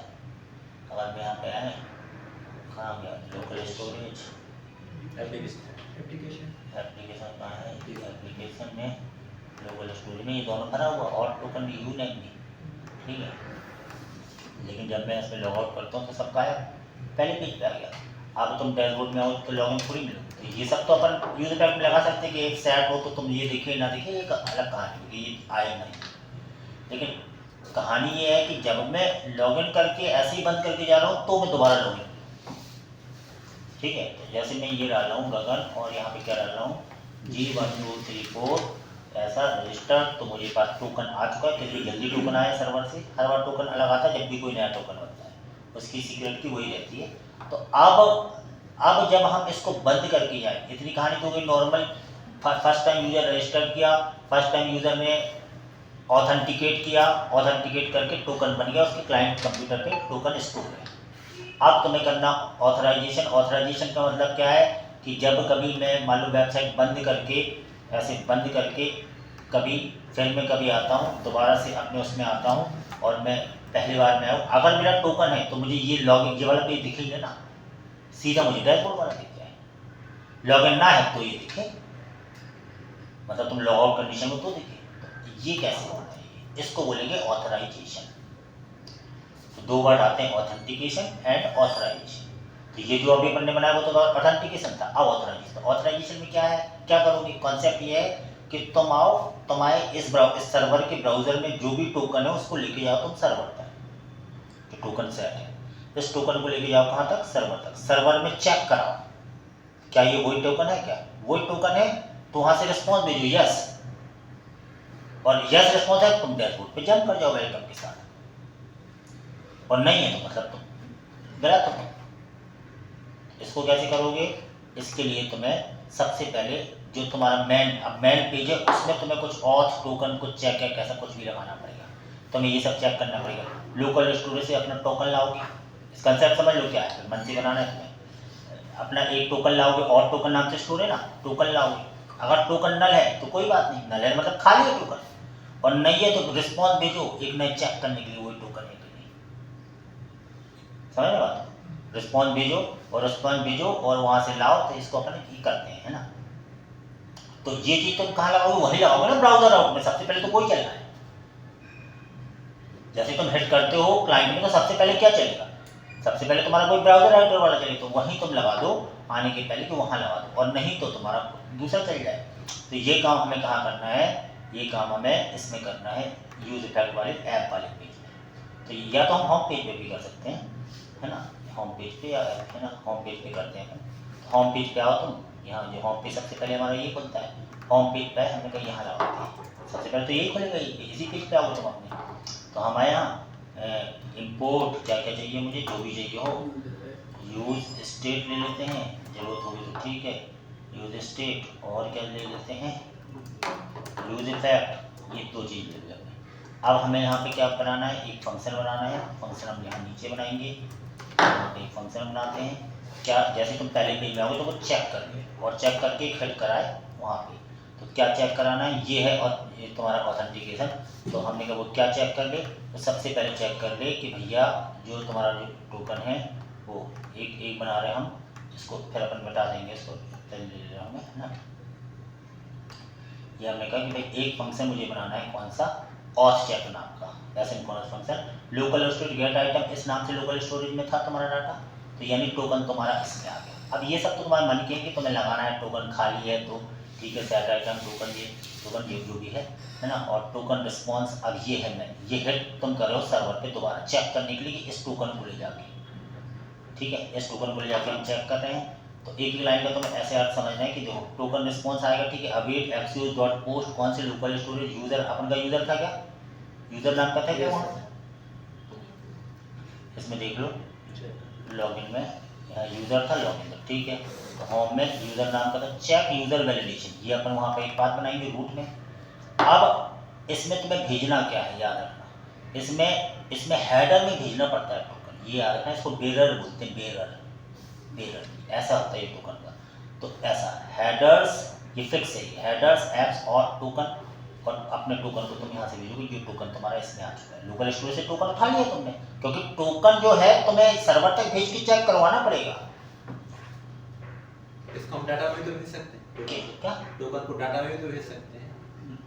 अगर मैं यहाँ पे आए, कहाँ गया लोकल स्टोरेज, एप्लीकेशन कहाँ है, एप्लीकेशन में लोकल स्टोरेज में ये दोनों भरा हुआ, और टोकन भी यूनेक भी, ठीक है। लेकिन जब मैं इसमें लॉगआउट करता हूँ तो सब गायब, पहले पेज पे आ गया। अब तुम डैशबोर्ड में आओ तो लॉगिन थोड़ी मिलो। तो ये सब तो अपन यूजर पैक में लगा सकते हैं कि एक सेट हो तो तुम ये देखे ना देखे, एक अलग कहानी होगी, ये आए नहीं। लेकिन कहानी ये है कि जब मैं लॉगिन करके ऐसे ही बंद करके जा रहा हूँ तो मैं दोबारा लॉगिन, ठीक है। तो जैसे मैं ये डाल रहा हूँ गगन, और यहाँ पे क्या डाल रहा हूँ G1234 ऐसा रजिस्टर, तो मुझे पास टोकन आ चुका है। क्योंकि जल्दी टोकन आया सर्वर से, हर बार टोकन अलग आता है जब भी कोई नया टोकन बनता है, उसकी सीक्रेट की वही रहती है। तो अब जब हम इसको बंद करके जाए, इतनी कहानी तो गई normal. First time user register किया, फर्स्ट टाइम यूज़र ने ऑथेंटिकेट किया, ऑथेंटिकेट करके टोकन बन गया, उसके क्लाइंट कंप्यूटर पे टोकन स्टोर है। अब तुम्हें करना ऑथराइजेशन। ऑथराइजेशन का मतलब क्या है कि जब कभी मैं मान लो वेबसाइट बंद करके, ऐसे बंद करके कभी फिर मैं कभी आता हूँ, दोबारा से अपने उसमें आता हूँ, और मैं पहली बार में आऊँ, अगर मेरा टोकन है तो मुझे ये लॉगिन ये वाला पेज दिखेगा ना, सीधा मुझे डैशबोर्ड वाला दिख जाए। लॉगिन ना है तो ये दिखे, मतलब तुम लॉग आउट कंडीशन में तो दिखे। तो ये कैसे होना है, इसको बोलेंगे ऑथराइजेशन। तो दो वर्ड आते हैं, ऑथेंटिकेशन एंड ऑथराइजेशन। तो ये जो अभी अपन ने बनाया वो तो ऑथेंटिकेशन था, अब ऑथराइजेशन। ऑथराइजेशन में क्या है, क्या करोगे, कॉन्सेप्ट ये है कि तुम आए इस सर्वर के ब्राउजर में जो भी टोकन है उसको लेके जाओ तुम सर्वर पर, जो टोकन सेट है इस टोकन को लेके जाओ कहाँ तक, सर्वर तक। सर्वर में चेक कराओ क्या ये वही टोकन है, क्या वही टोकन है, तो वहां से रिस्पॉन्स भेजो यस, और यस रिस्पॉन्स है तुम डैशबोर्ड पे जंप कर जाओ वेलकम के साथ, और नहीं है तो मतलब तुम गलत हो। इसको कैसे करोगे, इसके लिए तुम्हें सबसे पहले जो तुम्हारा मेन पेज है उसमें तुम्हें कुछ ऑथ टोकन, कुछ चेक है, कैसा कुछ भी लगाना पड़ेगा। तुम्हें ये सब चेक करना पड़ेगा। लोकल स्टोरेज से अपना टोकन लाओगे, इस कंसेप्ट समझ लो क्या है, मन से बनाना है तुम्हें। अपना एक टोकन लाओगे, और टोकन नाम से स्टोर है ना, टोकन लाओगे। अगर टोकन नल है तो कोई बात नहीं, नल है मतलब खाली है टोकन, और नहीं है तो रिस्पॉन्स भेजो एक नए चेक करने के लिए वही टोकन है कि नहीं। समझ में बात, रिस्पॉन्स भेजो और रिस्पॉन्स भेजो और वहां से लाओ। तो इसको अपन ये करते हैं, है ना। तो ये चीज तुम कहाँ लगाओगे, वही लगाओगे ना ब्राउजर आउट में, सबसे पहले तो वही चलना है। जैसे तुम हिट करते हो क्लाइंट में तो सबसे पहले क्या चलेगा, सबसे पहले तुम्हारा कोई ब्राउजर राइटर वाला चले तो वहीं तुम लगा दो आने के पहले कि वहाँ लगा दो, और नहीं तो तुम्हारा दूसरा चल जाए। तो ये काम हमें कहाँ करना है, ये काम हमें इसमें करना है यूज इफेक्ट वाले ऐप वाले पेज में। तो या तो हम होम पेज पे भी कर सकते हैं, है ना, होम पेज पे, या है ना होम पेज पे करते हैं। होम पेज पे आओ तुम, यहाँ जो होम पेज सबसे पहले हमारा ये खुलता है, होम पेज पे हमने कहा यहाँ लगाते हैं, सबसे पहले तो यही खुलेगा, इसी पेज पे आओ तुम अपने। तो हमारे यहाँ इम्पोर्ट क्या क्या चाहिए मुझे, जो भी चाहिए हो, यूज स्टेट ले लेते हैं, जरूरत होगी तो ठीक है, यूज स्टेट, और क्या ले लेते हैं, यूज इफेक्ट, ये दो चीज़ ले लेते हैं। अब हमें यहाँ पे क्या बनाना है, एक फंक्शन बनाना है, फंक्शन हम यहाँ नीचे बनाएंगे, यहाँ पे एक फंक्शन बनाते हैं। क्या, जैसे तुम पहले पेज में आओगे तो वो चेक कर ले, और चेक करके हिट कराए वहाँ पे, तो क्या चेक कराना है, ये है और ये तुम्हारा ऑथेंटिकेशन। तो हमने कहा वो क्या चेक कर ले, तो सबसे पहले चेक कर ले कि भैया जो तुम्हारा जो टोकन है वो एक एक बना रहे हम, इसको फिर अपन बता देंगे, इसको ले रहे हमें, है ना। ये हमने कहा कि भाई एक फंक्शन मुझे बनाना है, कौन सा, ऑथ चेक नाम का, asynchronous function, local storage gate item, इस नाम से लोकल स्टोरेज में था तुम्हारा डाटा, तो यानी टोकन तुम्हारा इसमें आ गया। अब ये सब तो तुम्हारे मन के कि तुम्हें लगाना है, टोकन खाली है तो ठीक है, सेट आइटम टोकन ये जो भी है ना, और टोकन रिस्पॉन्स, अब ये है, मैं ये हिट तुम कर रहे हो सर्वर पे दोबारा चेक करने के लिए कि इस टोकन को ले जाके, ठीक है, इस टोकन को ले जाके हम चेक कर रहे हैं। तो एक लाइन का तुम्हें ऐसे अर्थ समझना है कि देखो टोकन रिस्पॉन्स आएगा, ठीक है, अवेट एक्सक्यूज डॉट पोस्ट, कौन से लोकल स्टोरेज, यूजर, अपन का यूजर था क्या, यूजर नाम का था क्या वहाँ, इसमें देख लो लॉगिन में, यहाँ यूजर था, लॉगिन था, ठीक है। तो होम में यूजर नाम का था, चेक यूजर वैलिडेशन, ये अपन वहाँ पे एक बात बनाएंगे रूट में। अब इसमें तुम्हें भेजना क्या है, याद रखना, इसमें हेडर में भेजना पड़ता है टोकन, ये याद रखना, इसको बेरर बोलते हैं, बेरर ऐसा होता है ये टोकन का। तो ऐसा हेडर्स, ये फिक्स है, हेडर्स एप्स और टोकन, और अपने टोकन को तुम यहाँ से भेजोगे, ये टोकन तुम्हारा इसमें आ चुका है, लोकल स्टोरेज से टोकन उठा लिया तुमने, क्योंकि टोकन जो है तुम्हें सर्वर तक भेज के चेक करवाना पड़ेगा। इसको हम डाटा में तो भेज सकते हैं, क्या टोकन को डाटा में भी तो भेज सकते हैं,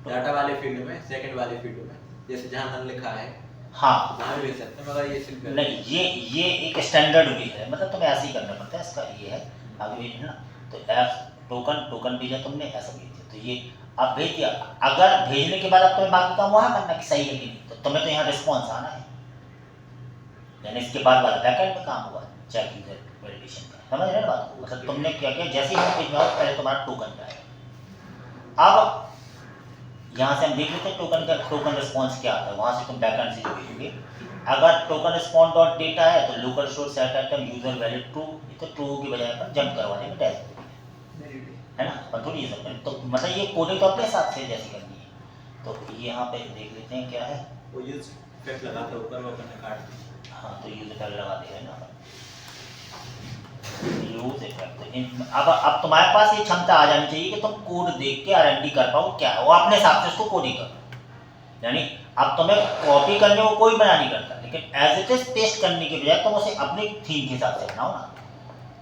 डाटा वाले फील्ड में, सेकंड वाले फील्ड में, जैसे जहाँ नन लिखा है, हाँ वहाँ भी भेज सकते हैं, मगर ये सिंपल नहीं, ये एक स्टैंडर्ड वे है, मतलब तुम्हें ऐसे ही करना पड़ता है, इसका ये है आगे है ना। तो ऐप टोकन भेजा तुमने, ऐसा भेज दिया, तो ये अब भेज दिया। अगर भेजने के बाद अब तुम्हें बाकी काम वहाँ करना कि सही है कि नहीं, तो तुम्हें तो यहाँ रिस्पॉन्स आना है, यानी इसके बाद वाला बैकएंड में काम हुआ चेक यूजर वैलिडेशन का, समझ रहे हैं बात को, मतलब तुमने क्या किया, जैसे ही पेज में आओ पहले तुम्हारा टोकन जाएगा। अब यहाँ से हम देख लेते हैं टोकन का, टोकन रिस्पॉन्स क्या आता है, वहाँ से तुम बैकएंड से जो भेजोगे, अगर टोकन रिस्पॉन्स डॉट डेटा है तो local store set item user valid true, तो ट्रू की बजाय पर जंप करवा देंगे डैशबोर्ड में, है ना, पर थोड़ी ये सब करें, तो मतलब ये कोडिंग तो अपने हिसाब से जैसी करनी है। तो ये यहाँ पे देख लेते हैं क्या है, वो यूज इफेक्ट लगाते हैं ऊपर, वो अपने काट दिया। हाँ तो यूज इफेक्ट लगा देगा ना, यूज इफेक्ट। अब तुम्हारे पास ये क्षमता आ जानी चाहिए कि तुम कोड देख के R&D कर पाओ क्या है, वो अपने हिसाब से उसको कोडिंग करो, यानी अब तुम्हें कॉपी करने को कोई मना नहीं करता, लेकिन एज इट इज पेस्ट करने के बजाय तुम उसे अपनी थीम के हिसाब से बनाओ ना,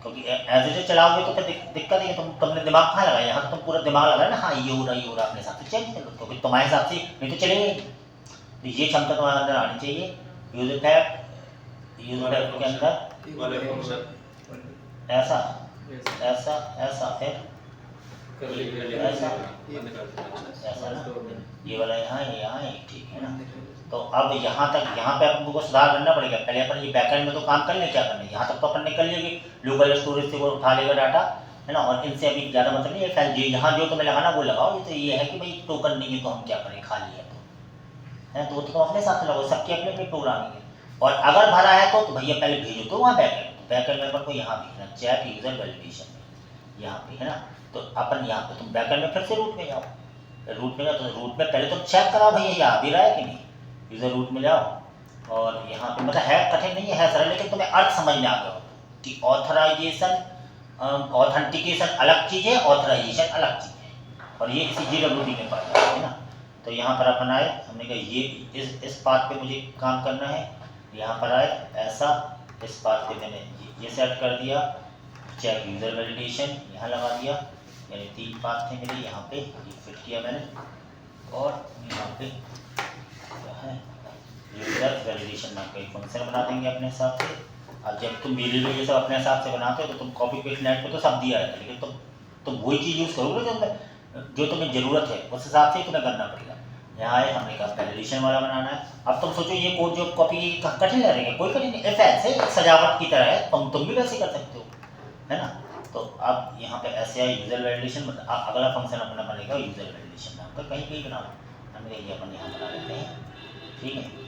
क्योंकि एज इट इज चलाओगे तो फिर दिक्कत है, तुमने दिमाग कहाँ लगाया, यहाँ तो तुम पूरा दिमाग लगाया ना, हाँ ये हो रहा अपने हिसाब से चेंज कर लो, क्योंकि तुम्हारे हिसाब से नहीं तो चलेगा ही। तो ये क्षमता तुम्हारे अंदर आनी चाहिए, यूज इफेक्ट के अंदर ऐसा ऐसा ऐसा फिर ऐसा ऐसा ना, ये वाला यहाँ ठीक है ना। तो अब यहाँ पे अपन को सुधार करना पड़ेगा, पहले अपन ये बैकएंड में तो काम कर ले, क्या करना है, यहाँ तक तो अपन ने कर लिया कि लोकल स्टोरेज से वो उठा लेगा डाटा, है ना, और इनसे अभी ज़्यादा मतलब नहीं है, फाइल यहाँ जो तुम्हें लगाना वो लगाओ, ये तो ये है कि भाई टोकन नहीं है तो हम क्या करें, खाली है तो, है तो वो तो अपने साथ लगाओ, सबकी अपनी अपनी प्रोग्रामिंग है। और अगर भरा है तो भैया पहले भेजो तो वहाँ बैकएंड में अपन को यहाँ भेजना, चेक यूजर वैलिडेशन में यहाँ पे, है ना। तो अपन यहाँ पे तुम बैकएंड में फिर से रूट में जाओ, रूट में जाओ तो रूट में पहले तुम चेक कराओ भैया ये आ भी रहा है कि नहीं, यूजर रूट में जाओ, और यहाँ पे मतलब है कठिन नहीं है सरल, लेकिन तुम्हें अर्थ समझ में आ गया हो कि ऑथराइजेशन ऑथेंटिकेशन अलग चीज़ है, ऑथराइजेशन अलग चीज़ है, और ये इसी GWT में पड़ जाता है ना। तो यहाँ पर अपन आए, हमने कहा ये इस बात पे मुझे काम करना है, यहाँ पर आए ऐसा, इस बात पे मैंने ये सेट कर दिया, चेक यूजर वैलिडेशन यहाँ लगा दिया, यानी 3 पाथ थे मेरे, यहाँ पे ये फिट किया मैंने, और यहाँ पे जो है यूजर वैलिडेशन नाम का एक फंक्शन बना देंगे अपने हिसाब से, अब जब तुम मेरे लिए ये सब अपने हिसाब से बनाते हो तो तुम कॉपी पेस्ट नेट पे तो सब दिया है, लेकिन तुम वही चीज़ यूज़ करोगे जो तुम्हें ज़रूरत है, उस हिसाब से ही तुम्हें करना पड़ेगा। यहाँ आए, हमने कहा पहले एडिशन वाला बनाना है। अब तुम सोचो ये कोड जो कॉपी कठिन लगेगा, कोई कठिन नहीं, ऐसे सजावट की तरह है, तुम भी वैसे कर सकते हो, है ना। तो अब यहाँ पे ऐसे है यूज़र वैलिडेशन, अगला फंक्शन अपना बनेगा यूज़र वैलिडेशन नाम का, कहीं कहीं बना लो, हमने ये अपन यहाँ बना लेते हैं, ठीक है।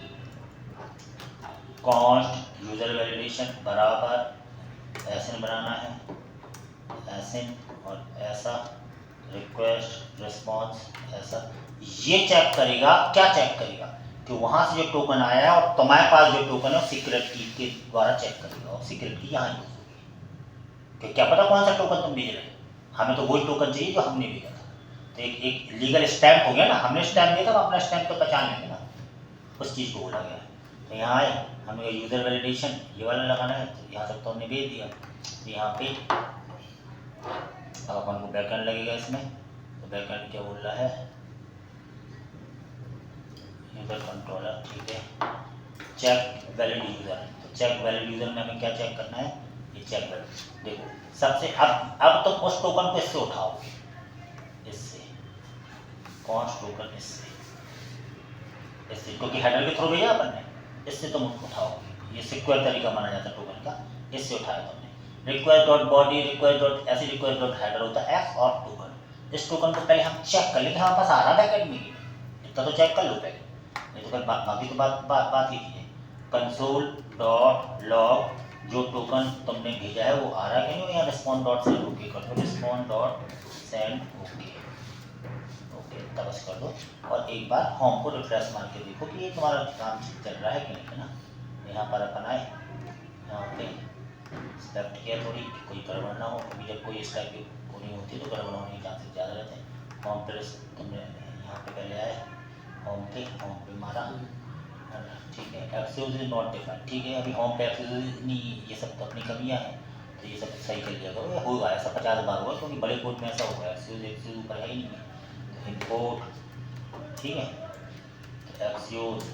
कॉन्स्ट यूज़र वैलिडेशन बराबर एसन बनाना है, एसन और ऐसा रिक्वेस्ट रिस्पॉन्स ऐसा, ये चेक करेगा, क्या चेक करेगा कि वहाँ से जो टोकन आया है और तुम्हारे पास जो टोकन है वो सीक्रेट की के द्वारा चेक करेगा, और सीक्रेट की यहाँ यूज होगी कि क्या पता कौन सा टोकन तुम भेज रहे हो, हमें तो वही टोकन चाहिए जो हमने भेजा था। तो एक लीगल स्टैम्प हो गया ना, हमने स्टैम्प दिया था, अपना स्टैम्प तो पहचान लेंगे ना, उस चीज़ को बोला गया। तो यहाँ आए, हमें यूज़र वैलिडेशन ये वाला लगाना है, तो यहाँ तक तो हमने भेज दिया। तो यहाँ पे अब अपन को बैकएंड लगेगा इसमें, तो बैकएंड क्या बोल रहा है, यूज़र कंट्रोलर, ठीक है, चेक वैलिड यूज़र। तो चेक वैलिड यूज़र में हमें क्या चेक करना है, ये चेक वैलिड। देखो सबसे अब तुम उस टोकन को इससे उठाओगे, इससे कॉन्स्ट टोकन इससे क्योंकि हेडर के थ्रू भेजा अपन ने, इससे तुम उठाओगे, ये सिक्योर तरीका माना जाता है टोकन का, इससे उठाया तुमने। Request dot body, request dot ऐसे, रिक्वेस्ट डॉट हेडर होता है एफ और टोकन। इस टोकन को पहले हम चेक कर लेते हैं, हमारे पास आ रहा है बैकएंड में, इतना तो चेक कर लो पहले, नहीं तो फिर बाकी तो बात ही है। कंसोल डॉट लॉग जो टोकन तुमने भेजा है वो आ रहा है कि नहीं, यहाँ रिस्पॉन्ड डॉट सेंड ओके कर दो, रिस्पॉन्ड डॉट सेंड ओके, तब बस कर दो। और एक बार होम को रिफ्रेश मार के देखो कि ये तुम्हारा काम चल रहा है कि नहीं, है ना। यहाँ पर अपन आए, यहाँ पे सेलेक्ट किया, थोड़ी कोई गड़बड़ ना हो, क्योंकि जब कोई इस टाइप की कोडिंग होती है तो गड़बड़ होने के चांसेस ज़्यादा रहते हैं। होम पे तुमने यहाँ पे पहले आए, होम पे मारा, ठीक है, एक्सेस इज नॉट डिफाइंड, ठीक है, अभी होम पे एक्सेस नहीं, ये सब तो अपनी कमियाँ हैं, तो ये सब सही कर लिया करो, होगा ऐसा 50 बार हुआ, क्योंकि बड़े कोड में ऐसा होगा, एक्सेस ऊपर है ही नहीं है। इम्पोर्ट, ठीक है, तो एक्सक्यूज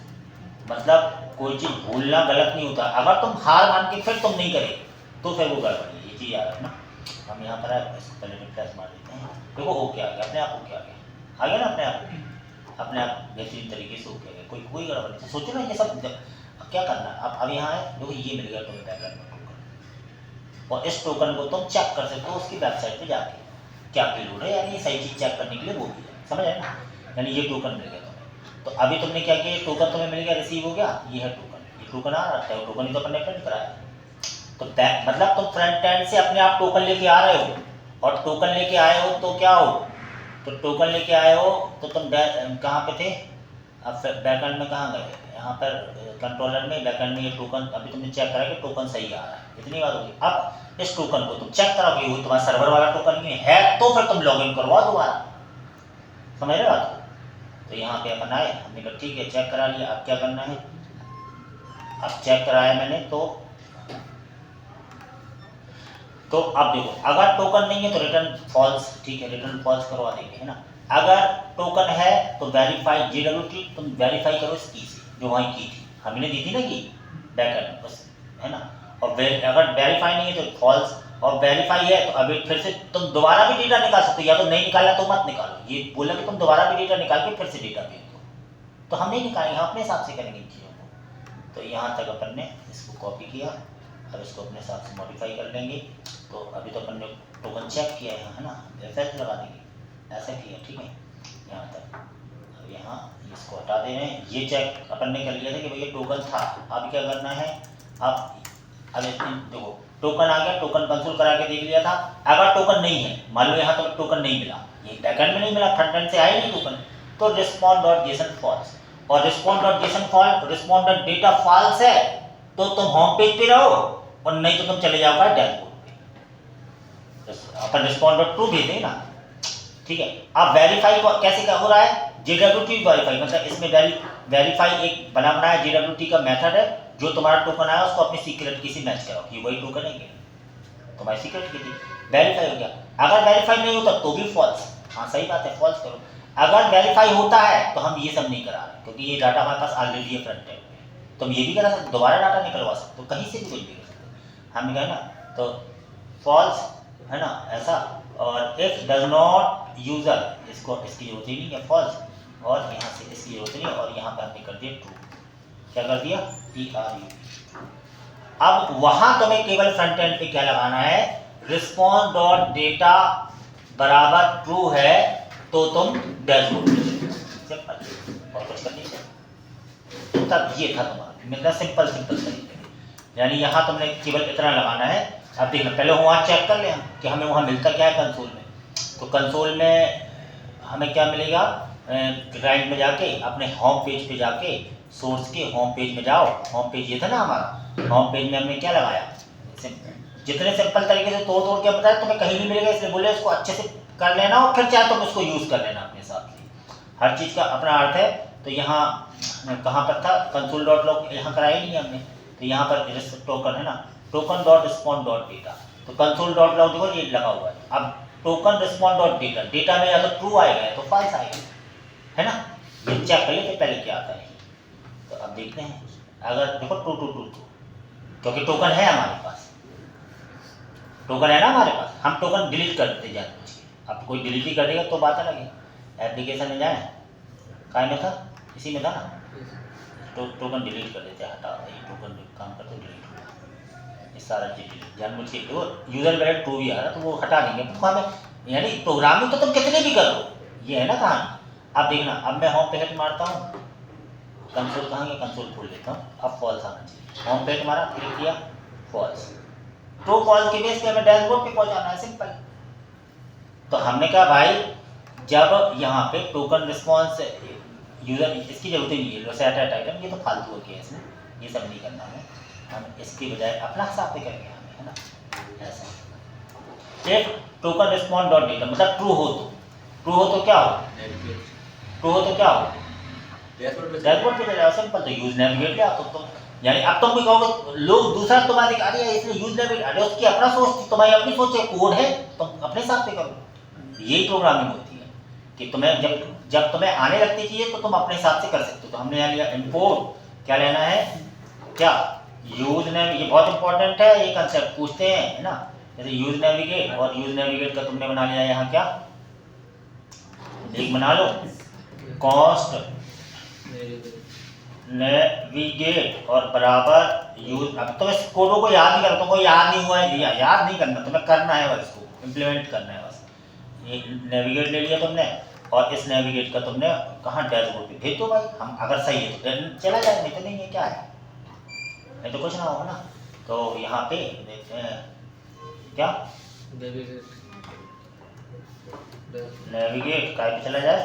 मतलब कोई चीज़ भूलना गलत नहीं होता, अगर तुम हार मान के फिर तुम नहीं करे तो फिर वो गड़बड़ है, ये चीज़ याद रखना। हम यहाँ पर इसको पहले रिफ्रेश मार देते हैं, देखो ओके आ गया, अपने आप ओके आ गया ना, अपने आप बेहतरीन तरीके से ओके आ गया, कोई गड़बड़ नहीं। सोचो ना ये सब अब क्या करना है, अब यहाँ है, देखो ये मिल गया तुम्हें बैकएंड में टोकन, और इस टोकन को तुम चेक कर सकते हो उसकी वेबसाइट पे जाके, क्या पेलोड है, यानी सही चीज़ चेक करने के लिए वो भी है, समझ आए ना। यानी ये टोकन मिल गया तुम्हें, तो अभी तुमने क्या किया, टोकन तुम्हें मिल गया, रिसीव हो गया, ये है टोकन, ये टोकन आ रहा है, टोकन ही तो अपन ने प्रिंट कराया। तो मतलब तुम फ्रंट एंड से अपने आप टोकन लेके आ रहे हो, और टोकन लेके आए हो तो क्या हो, तो टोकन लेके आए हो तो तुम कहाँ पे थे, अब बैकएंड में कहाँ गए, यहाँ पर कंट्रोलर में, बैकएंड में ये टोकन अभी तुमने चेक करा कि टोकन सही आ रहा है, इतनी बात होगी। अब इस टोकन को तुम चेक कराओगे, वो तुम्हारा सर्वर वाला टोकन नहीं है तो फिर तुम लॉगिन करवाओ दोबारा, समझ रहे बात। तो यहाँ पे अपन आए, हमने कहा ठीक है चेक करा लिया, अब क्या करना है, अब चेक कराया मैंने तो अब देखो, अगर टोकन नहीं है तो रिटर्न फॉल्स, ठीक है, रिटर्न फॉल्स करवा देंगे, है ना। अगर टोकन है तो वेरीफाई JWT, तुम वेरीफाई करो इस की से, जो वहीं की थी, हमने दी थी ना कि बैकएंड बस, है ना। और अगर वेरीफाई नहीं है तो फॉल्स, और वेरीफाई है तो अभी फिर से तुम दोबारा भी डेटा निकाल सकते हो, या तो नहीं निकाला तो मत निकालो, ये बोला कि तुम दोबारा भी डेटा निकाल के फिर से डेटा भेज दो, तो हम नहीं निकालेंगे, हम अपने हिसाब से करेंगे इन चीज़ों को। तो यहाँ तक अपन ने इसको कॉपी किया, अब इसको अपने हिसाब से मॉडिफाई कर लेंगे। तो अभी तो अपन ने टोकन चेक किया है ना, एफएच लगा देंगे, ऐसा किया, ठीक है, यहाँ तक। अब यहाँ इसको हटा दे रहे हैं, ये चेक अपन ने कर लिया था कि भैया टोकन था, अब क्या करना है, अब देखो टोकन आ गया, टोकन कंसोल करा के देख लिया था। अगर टोकन नहीं है, मान लो यहाँ तो टोकन नहीं मिला, ये बैकएंड में नहीं मिला, फ्रंट एंड से आया नहीं टोकन, तो respond.json फॉल्स, और respond.json फॉल्स, respond.data फॉल्स है तो तुम होम पेज पे रहो, और नहीं तो तुम चले जाओगे डैशबोर्ड पे, अपन respond.true भेज देंगे ना, ठीक है। अब वेरीफाई कैसे क्या हो रहा है, JWT वेरीफाई, मतलब इसमें वेरीफाई एक बना बनाया JWT का मेथड है, जो तुम्हारा टोकन आया उसको अपनी सीक्रेट की से मैच कराओ, ये वही टोकन है क्या तुम्हारी सीक्रेट की थी, वेरीफाई हो गया। अगर वेरीफाई नहीं होता तो भी फॉल्स, हाँ सही बात है, फॉल्स करो। अगर वेरीफाई होता है तो हम ये सब नहीं करा रहे, क्योंकि ये डाटा हमारे पास ऑलरेडी है फ्रंट एंड में, तुम ये भी करा सकते, दोबारा डाटा निकलवा सकते हो, कहीं से भी कुछ भी कर सकते हो, हमने कहा ना, तो फॉल्स है ना ऐसा। और इफ डज नॉट यूजर, इसको इसकी जरूरत ही नहीं है फॉल्स, और यहाँ से इसकी जरूरत नहीं, और यहाँ पे हमने कर दिया ट्रू। क्या कर दिया? TRU। अब वहां तुम्हें केवल फ्रंट एंड पे क्या लगाना है, रिस्पॉन्स डॉट डेटा बराबर ट्रू है तो तुम डैशबोर्ड पे चले जाओ। सिंपल, और कुछ करनी चाहिए। तब ये था तुम्हारा, मतलब सिंपल तरीके। यानी यहाँ तुमने केवल इतना लगाना है। अब देखना, पहले वहाँ चेक कर लें कि हमें वहाँ मिलता क्या है कंसोल में। तो कंसोल में हमें क्या मिलेगा, क्लाइंट में जाके अपने होम पेज पे जाके, सोर्स के होम पेज में जाओ। होम पेज ये था ना हमारा, होम पेज में हमने क्या लगाया, जितने सिंपल तरीके से तोड़ तोड़ के बताया, तुम्हें कहीं नहीं मिलेगा, इसलिए बोले इसको अच्छे से कर लेना, और फिर चाहे तुम इसको यूज़ कर लेना अपने हिसाब से। हर चीज़ का अपना अर्थ है। तो यहाँ कहाँ पर था, कंसोल डॉट लॉग यहाँ कराया नहीं हमने, तो यहाँ पर टोकन है ना, token dot respond dot data. तो कंसोल डॉट लॉग देखो ये लगा हुआ है। अब token respond dot data, data में या तो ट्रू आएगा या तो फॉल्स आएगा, है ना। ये चेक करिए तो पहले क्या आता है। तो अब देखते हैं, अगर देखो ट्रू ट्रू ट्रू ट्रू, क्योंकि टोकन है हमारे पास, टोकन है ना हमारे पास, हम टोकन डिलीट कर देते जान बूझ के। अब कोई डिलीट ही कर देगा तो बात अलग है। एप्लीकेशन में जाए, काय में था, इसी में था ना, तो टोकन डिलीट कर देते, हटा ये टोकन काम करते डिलीट होगा, ये सारा चीज डिलीट जान बूझ के। वो यूजर वैलिड ट्रू भी आ रहा तो वो हटा देंगे। तो हमें यानी प्रोग्रामिंग तो तुम कितने भी कर लो, ये है ना कहानी। अब देखना, अब मैं होम पे हिट मारता हूँ, कंसोल कहाँ गया, कंसोल खोल लेता हूँ। अब फॉल्स आना चाहिए, होम पे हमारा क्लिक किया फॉल्स, ट्रू फॉल्स के बेस पे हमें डैशबोर्ड पे पहुंचाना है, सिंपल। तो हमने कहा भाई, जब यहाँ पे टोकन रिस्पॉन्स यूजर, इसकी जरूरत ही नहीं है, सेट एट आइटम, ये तो फालतू हो गया इसमें, ये सब नहीं करना है। हम इसकी बजाय अपना हिसाब से करेंगे हमें, है ना, ऐसा। एक टोकन रिस्पॉन्ड डॉट डेटा, मतलब ट्रू हो तो क्या हो, ट्रू हो तो क्या हो, डैशबोर्ड पे चले जाओ, सिंपल। तो यूज नेविगेट ले, तो यानी अब तुम भी कहोगे लोग दूसरा तुम्हारा दिखा रही है, इसलिए यूज नेविगेट, अरे उसकी अपना सोच, तुम्हारी अपनी सोच है, कोड है, तुम अपने हिसाब से करो। यही प्रोग्रामिंग होती है कि तुम्हें जब तुम्हें आने लगती चीज़ें तो तुम अपने हिसाब से कर सकते हो। तो हमने यहाँ लिया इंपोर्ट, क्या लेना है, क्या यूज नेविगेट, ये बहुत इंपॉर्टेंट है, ये कंसेप्ट पूछते हैं, है ना। जैसे यूज नेविगेट, और यूज नेविगेट का तुमने बना लिया यहाँ क्या, एक बना लो कॉस्ट नेविगेट और बराबर यूज। अब तो इस कोडों को याद नहीं करना, तुमको याद नहीं हुआ है, याद नहीं करना, तुम्हें करना है बस, इसको इम्प्लीमेंट करना है बस। ये नेविगेट ले लिया तुमने, और इस नेविगेट का तुमने कहाँ, डैशबोर्ड पे भेज दो भाई। हम अगर सही है तो चला जाए, नहीं तो नहीं है, क्या है, नहीं तो कुछ ना होगा ना। तो यहाँ पे देखते हैं क्या, नेविगेट काय पे चला जाए,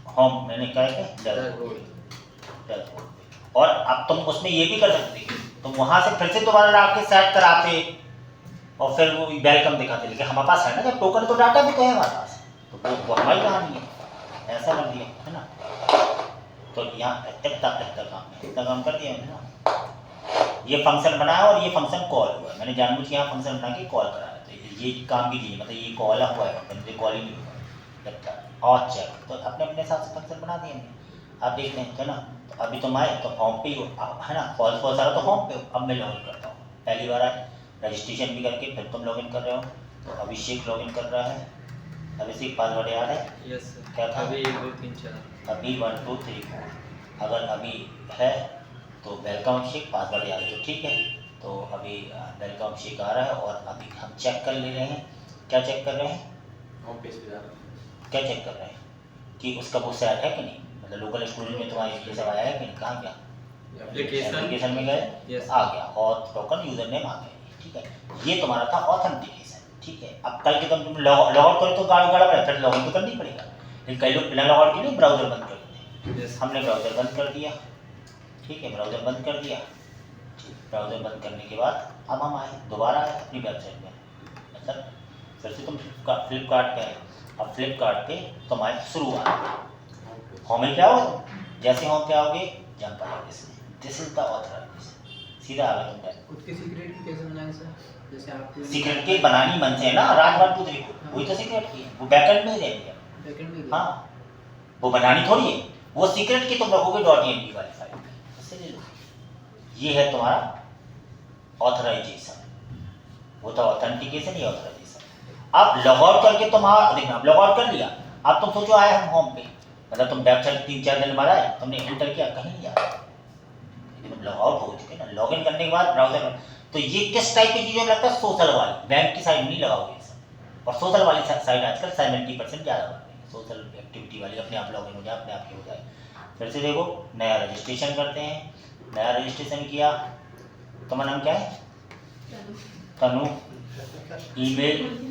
होम, मैंने क्या है डैशबोर्ड। और अब तुम उसमें ये भी कर सकते, तुम वहां से फिर से दोबारा लाके सेट कराते और फिर वो वेलकम दिखाते, लेकिन हमारे पास है ना जब टोकन, तो डाटा भी तो है हमारे पास, तो वो हमारी कहानी है, ऐसा कर दिया, है ना। तो यहाँ इतना काम कर दिया मैंने ना। ये फंक्शन बनाया और ये फंक्शन कॉल हुआ, मैंने जानबूझ के यहाँ फंक्शन बना के कॉल कराया, तो ये काम कीजिए, मतलब ये कॉल हुआ है, मुझे कॉल ही नहीं हुआ जब तक। और चेक तो अपने अपने हिसाब से फंक्शन बना दिए हमने। आप देख लें, है ना। तो अभी तुम आए तो होम पे हो, है ना, फॉल्स फॉल्स आ रहा तो होम पे हो। अब मैं लॉगिन करता हूँ, पहली बार आए, रजिस्ट्रेशन भी करके फिर तुम लॉगिन कर रहे हो। तो अभिषेक लॉगिन कर रहा है, अभिषेक पासवर्ड याद है, यस सर, क्या था, अभी 1 2 3 4, अभी 1 2 3 4, अगर अभी है तो वेलकम अभिषेक, पासवर्ड याद है तो ठीक है। तो अभी वेलकम अभिषेक आ रहा है, और अभी हम चेक कर ले रहे हैं, क्या चेक कर रहे हैं, होम पेज पे जा रहा हूं, क्या चेक कर रहे हैं कि उसका वो सेट है कि नहीं, मतलब लोकल स्टोरेज में तुम्हारी ये सब आया है कि नहीं, कहाँ गया, एप्लीकेशन में गए, Yes. आ गया, और टोकन यूजर नेम आ गया, ठीक है। ये तुम्हारा था ऑथेंटिकेशन, ठीक है। अब कल के तुम लॉग आउट करो तो गड़बड़, फिर लॉगिन तो करनी पड़ेगा, लेकिन कई लोग बिना लॉग आउट के लिए ब्राउजर बंद कर देते हैं। Yes. हमने ब्राउजर बंद कर दिया, ठीक है, ब्राउजर बंद कर दिया। ब्राउजर बंद करने के बाद अब हम आए, दोबारा आए अपनी वेबसाइट में, मतलब फिर से तुम फ्लिपकार्ट पे आए। अब फ्लिपकार्ट पे तुम आए शुरुआत, होम में क्या होगा, जैसे होम पे आओगे जंप आएगा, इसमें दिस इज द ऑथराइजेशन, सीधा आ गया तुम। खुद के सीक्रेट की कैसे बनाएंगे सर, जैसे आप सीक्रेट की बनानी मन से है ना, राज 1 2 3 वही तो सीक्रेट की है, वो बैकएंड में ही रहेगी। बैकएंड में हाँ, वो बनानी थोड़ी है, वो सीक्रेट की तुम रखोगे .env वाली फाइल में, उससे ले लो। ये है तुम्हारा ऑथराइजेशन, वो था ऑथेंटिकेशन या ऑथराइजेशन। अब लॉग आउट करके तुम देखना, अब लॉग आउट कर लिया, अब तुम सोचो आए हम होम पे, मतलब तुम वेबसाइट 3-4 दिन बाद आए, तुमने एंटर किया, कहीं नहीं आया, तुम लॉग आउट हो चुके ना। लॉग इन करने के बाद ब्राउजर में, तो ये किस टाइप की चीज़ों में लगता है? सोशल वाली, बैंक की साइड नहीं लगाओगे सब। और सोशल वाली साइड आजकल 70% ज़्यादा बन रही है, सोशल एक्टिविटी वाली, अपने आप लॉग इन हो जाए, अपने आप ही हो जाए। फिर से देखो, नया रजिस्ट्रेशन करते हैं, नया रजिस्ट्रेशन किया, तुम्हारा नाम क्या है? तनु, email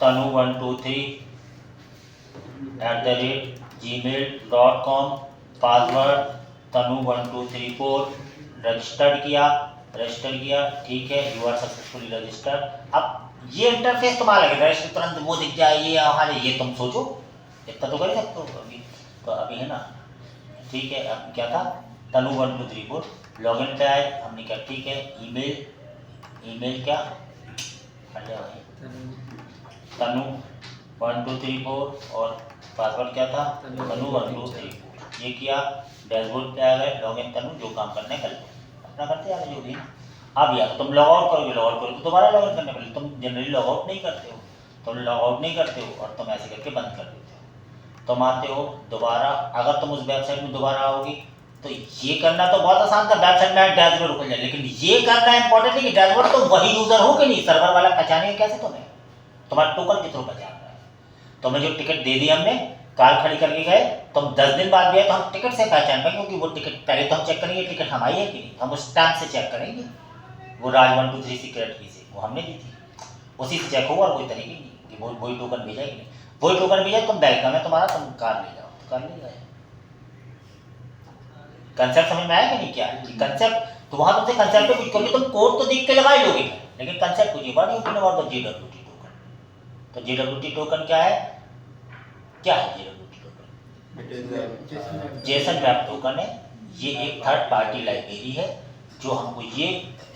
tanu123@gmail.com, password tanu1234, register किया, ठीक है, यू आर सक्सेसफुली रजिस्टर्ड। अब ये इंटरफेस तुम्हारा लगेगा, रजिस्टर तुरंत वो दिख जाए, ये हमारे, ये तुम सोचो इतना तो कर ही सकते हो अभी, तो अभी है ना, ठीक है। अब क्या था? tanu1234, लॉगिन पे आए, हमने क्या, ठीक है, ईमेल क्या कर लिया भाई, tanu1234, और पासवर्ड क्या था? tanu1234, ये किया, डैशबोर्ड पे आ गए, लॉगिन तनु, जो काम करना है कर लो, अपना करते आ रहे जो भी। अब या तो तुम लॉग आउट करोगे, लॉग आउट करोगे तो दोबारा लॉग इन करने पड़ेगा, तुम जनरली लॉग आउट नहीं करते हो, तुम लॉग आउट नहीं करते हो और तुम ऐसे करके बंद कर देते हो। तुम आते हो दोबारा, अगर तुम उस वेबसाइट में दोबारा आओगे तो ये करना तो बहुत आसान था, वेबसाइट में डैशबोर्ड खुल जाए, लेकिन ये करना इंपॉर्टेंट है कि डैशबोर्ड तो वही यूजर हो कि नहीं, सर्वर वाला पहचानेगा कैसे तुम्हें? तुम्हारा टोकन के थ्रू पहचान रहा है। तुम्हें जो टिकट दे दी हमने, कार खड़ी करके गए, तुम 10 दिन बाद भी आए तो हम टिकट से पहचान पाएंगे, क्योंकि वो टिकट पहले तो हम चेक करेंगे टिकट हमारी है कि नहीं, हम उस स्टैम्प से चेक करेंगे, वो राज 123 सीक्रेट की से वो हमने दी थी, उसी से चेक होगा, और कोई तरीके नहीं कि वही टोकन भेजा कि नहीं, वही टोकन भेजा, तुम वेलकम है तुम्हारा, तुम कार ले जाओ, तो कार ले जाए। कंसेप्ट समझ में आया कि नहीं? क्या कंसेप्ट, तो वहां तुमसे कंसेप्ट पे कुछ, क्योंकि तुम कोड तो देख के लगा ही लोगे, लेकिन कंसेप्ट कुछ what you think about the जेडब्ल्यूटी token. तो जेडब्ल्यूटी टोकन क्या है? क्या है जेडब्ल्यूटी टोकन? जेसन वेब टोकन है। ये एक थर्ड पार्टी लाइब्रेरी है जो हमको ये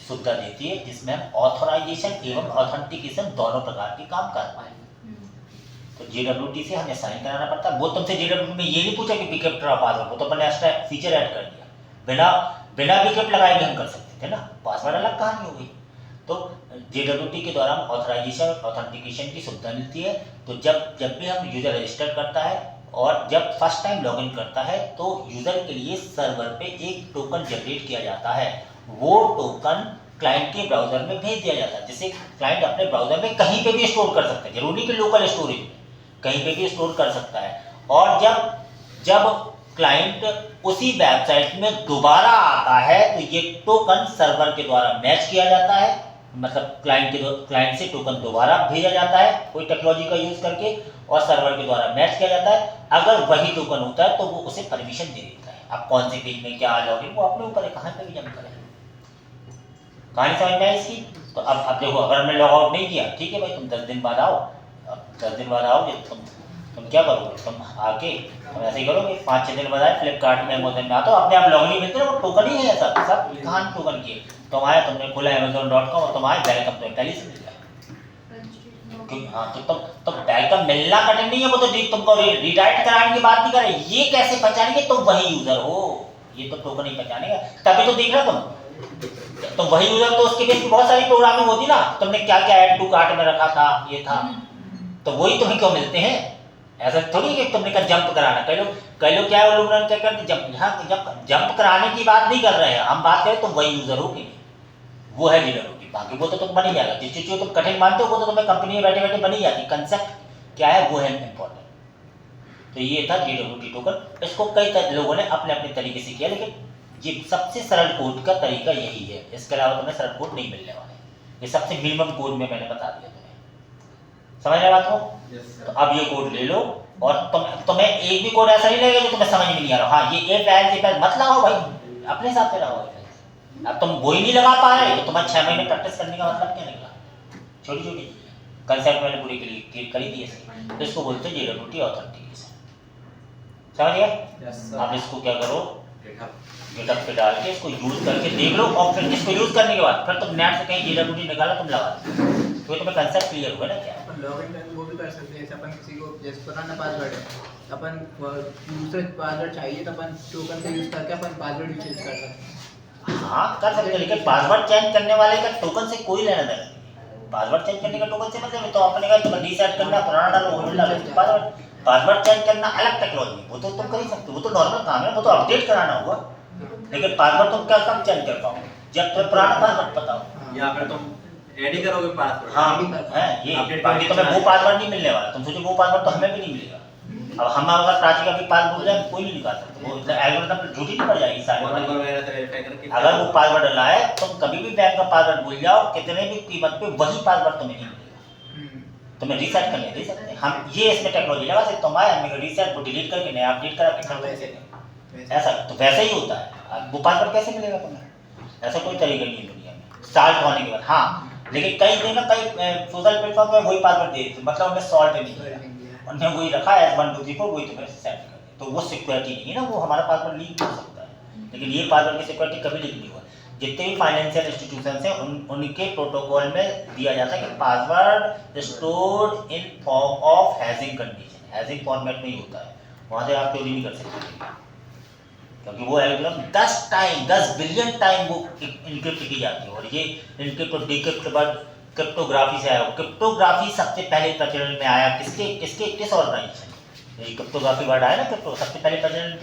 सुविधा देती है, जिसमें हम ऑथराइजेशन एवं ऑथेंटिकेशन दोनों प्रकार के काम कर पाए। तो जेडब्ल्यूटी से हमें साइन कराना पड़ता है। वो तुमसे जेडब्ल्यूटी में ये नहीं पूछा कि पिकअप ड्रॉप पासवर्ड, वो तो अपने एक्स्ट्रा फीचर ऐड कर दिया, बिना पिकअप लगाए भी हम कर सकते थे ना, पासवर्ड अलग कहानी हो गई। तो जेडब्ल्यूटी के द्वारा ऑथराइजेशन और ऑथेंटिकेशन की सुविधा मिलती है। तो जब भी हम यूजर रजिस्टर करता है और जब फर्स्ट टाइम लॉगिन करता है, तो यूजर के लिए सर्वर पे एक टोकन जनरेट किया जाता है। वो टोकन क्लाइंट के ब्राउजर में भेज दिया जाता है, जिसे क्लाइंट अपने ब्राउजर में कहीं पे भी स्टोर कर सकते हैं, जरूरी कि लोकल स्टोरेज में, कहीं पे भी स्टोर कर सकता है। और जब क्लाइंट उसी वेबसाइट में दोबारा आता है, तो ये टोकन सर्वर के द्वारा मैच किया जाता है, मतलब क्लाइंट से टोकन दोबारा भेजा जाता है कोई टेक्नोलॉजी का यूज करके, और सर्वर के द्वारा मैच किया जाता है। अगर वही टोकन होता है तो वो उसे परमिशन दे देता है। अब कौन से पेज में क्या आ जाओगे वो अपने ऊपर है, कहाँ पे भी जम करें। कहानी समझ में आई इसकी? तो अब देखो, अगर हमने लॉग आउट नहीं किया, ठीक है भाई, तुम 10 दिन बाद आओ, अब 10 दिन बाद आओगे, तुम क्या करोगे? तुम आके तुम ऐसे ही करोगे, 5-6 दिन बाद आए, फ्लिपकार्ट में अमेजोन में आता हो, अपने आप लॉगिन ही मिलते हैं, वो टोकन ही है, सब कहानी टोकन की है। तुम आए, तुमने खोला amazon.com और तुम आए, वेलकम तो पहले से मिल जाए। हाँ, तो तुम वेलकम मिलना कठिन नहीं है, वो तो तुमको रिडायरेक्ट कराने की बात नहीं कर रहे। ये कैसे पहचानेंगे तुम वही यूजर हो? ये तो टोकन ही पहचानेगा, तभी तो देख रहा तुम वही यूजर, तो उसके बेस पे बहुत सारी प्रोग्रामिंग होती ना, तुमने क्या क्या ऐड टू कार्ट में रखा था, ये था, तो वही तुम्हें क्यों मिलते हैं? ऐसा थोड़ी कि तुमने कहा जंप कराना। कई लोग क्या है, वो लोग क्या करते, जंप कराने की बात नहीं कर रहे हैं हम, बात करें तुम वही यूजर हो कि नहीं, वो है लीडर होगी। बाकी वो तो तुम बन ही जाएगा, जिस चीज को तुम कठिन मानते हो वो तो तुम्हें कंपनी में बैठे बैठे बन ही जाती। कंसेप्ट क्या है वो है इंपॉर्टेंट। तो ये था जेडब्ल्यूटी टोकन। इसको कई लोगों ने अपने अपने तरीके से किया, लेकिन ये सबसे सरल कोड का तरीका यही है, इसके अलावा तुम्हें सरल कोड नहीं मिलने वाले। ये सबसे मिनिमम कोड में मैंने बता दिया तुम्हें, समझ रहे बात को? तो अब ये कोड ले लो, और तुम्हें एक भी कोड ऐसा नहीं लगेगा जो तुम्हें समझ में नहीं आ रहा। हाँ, ये एफ मत लगाओ भाई, अपने हिसाब से लगाओ। अब तुम वो ही नहीं लगा पा रहे, तो तुम्हारे 6 महीने प्रैक्टिस करने का मतलब क्या निकला? छोटी छोटी कंसेप्ट मैंने पूरी क्लियर कर दी है। तो इसको बोलते हैं जेडब्ल्यूटी ऑथेंटिकेशन, समझ गया? आप इसको क्या करो, गिटहब पे डाल के इसको यूज करके देख लो, और फिर इसको यूज करने के बाद फिर तुम नेट से कहीं जेडब्ल्यूटी निकाला, तुम लगा दो, तो तुम्हें कंसेप्ट क्लियर हुआ ना। क्या लॉगिन वो भी कर सकते हैं, जैसे अपन किसी को जैसे पुराना पासवर्ड है, अपन दूसरा पासवर्ड चाहिए तो अपन टोकन का यूज करके अपन पासवर्ड भी चेंज कर सकते हैं। हाँ कर सकते हैं, लेकिन पासवर्ड चेंज करने वाले का टोकन से कोई लेना देना नहीं। पासवर्ड चेंज करने का टोकन से मतलब है, तो आपने कहा तुम्हें रीसेट करना, पुराना डालो, ओल्ड डालो, पासवर्ड चेंज करना अलग टेक्नोलॉजी, वो तो तुम कर ही सकते हो, वो तो नॉर्मल काम है, वो तो अपडेट कराना होगा। लेकिन पासवर्ड तुम क्या कब चेंज कर पाओगे जब तुम्हें पुराना पासवर्ड पता हो। या फिर तुम ऐड ही करोगे पासवर्ड। हाँ है ये, अपडेट बाकी तुम्हें वो पासवर्ड नहीं मिलने वाला, तुम सोचो वो पासवर्ड तो हमें भी नहीं मिलेगा। अब हम अगर प्राची का भी पासवर्ड भूल जाए कोई नहीं निकाल सकता, वो एल्गोरिथम पे झूठी नहीं पड़ जाएगी सारी फोन नंबर बात। वगैरह से वेरीफाई करके अगर वो पासवर्ड लाए तुम कभी भी बैंक का पासवर्ड भूल जाओ, कितने भी कीमत पे वही पासवर्ड तुम्हें नहीं मिलेगा, तुम्हें रीसेट करने दे सकते हैं हम, ये इसमें टेक्नोलॉजी लगा सकते तुम आए हमें रीसेट को डिलीट करके नया अपडेट करा के कर सकते, ऐसा तो वैसे ही होता है। अब वो पासवर्ड कैसे मिलेगा तुम्हें, ऐसा कोई तरीका नहीं है दुनिया में सॉल्व होने के बाद। हाँ लेकिन कई दिन कई सोशल प्लेटफॉर्म पे वही पासवर्ड दे देते, मतलब उन्हें सॉल्व नहीं किया, उन्होंने वही रखा है 1 2 3 4 वही तुम्हें सेट कर दे, तो वो सिक्योरिटी नहीं है ना, वो हमारा पासवर्ड लीक हो सकता है, लेकिन ये पासवर्ड की सिक्योरिटी कभी लीक नहीं हुआ। जितने भी फाइनेंशियल इंस्टीट्यूशन हैं उनके प्रोटोकॉल में दिया जाता है कि password stored in form of hashing condition, hashing format में ही होता है, वहाँ से आप चोरी नहीं कर सकते, क्योंकि वो एल्गोरिथम 10 बिलियन टाइम वो इनक्रिप्ट की जाती है, और ये इनक्रिप्ट और डिक्रिप्ट के बाद क्रिप्टोग्राफी से आया। क्रिप्टोग्राफी सबसे पहले प्रचलन में आया किस ऑर्गेनाइजेशन, ये क्रिप्टोग्राफी वर्ड आया ना, क्रिप्टो सबसे पहले प्रचलन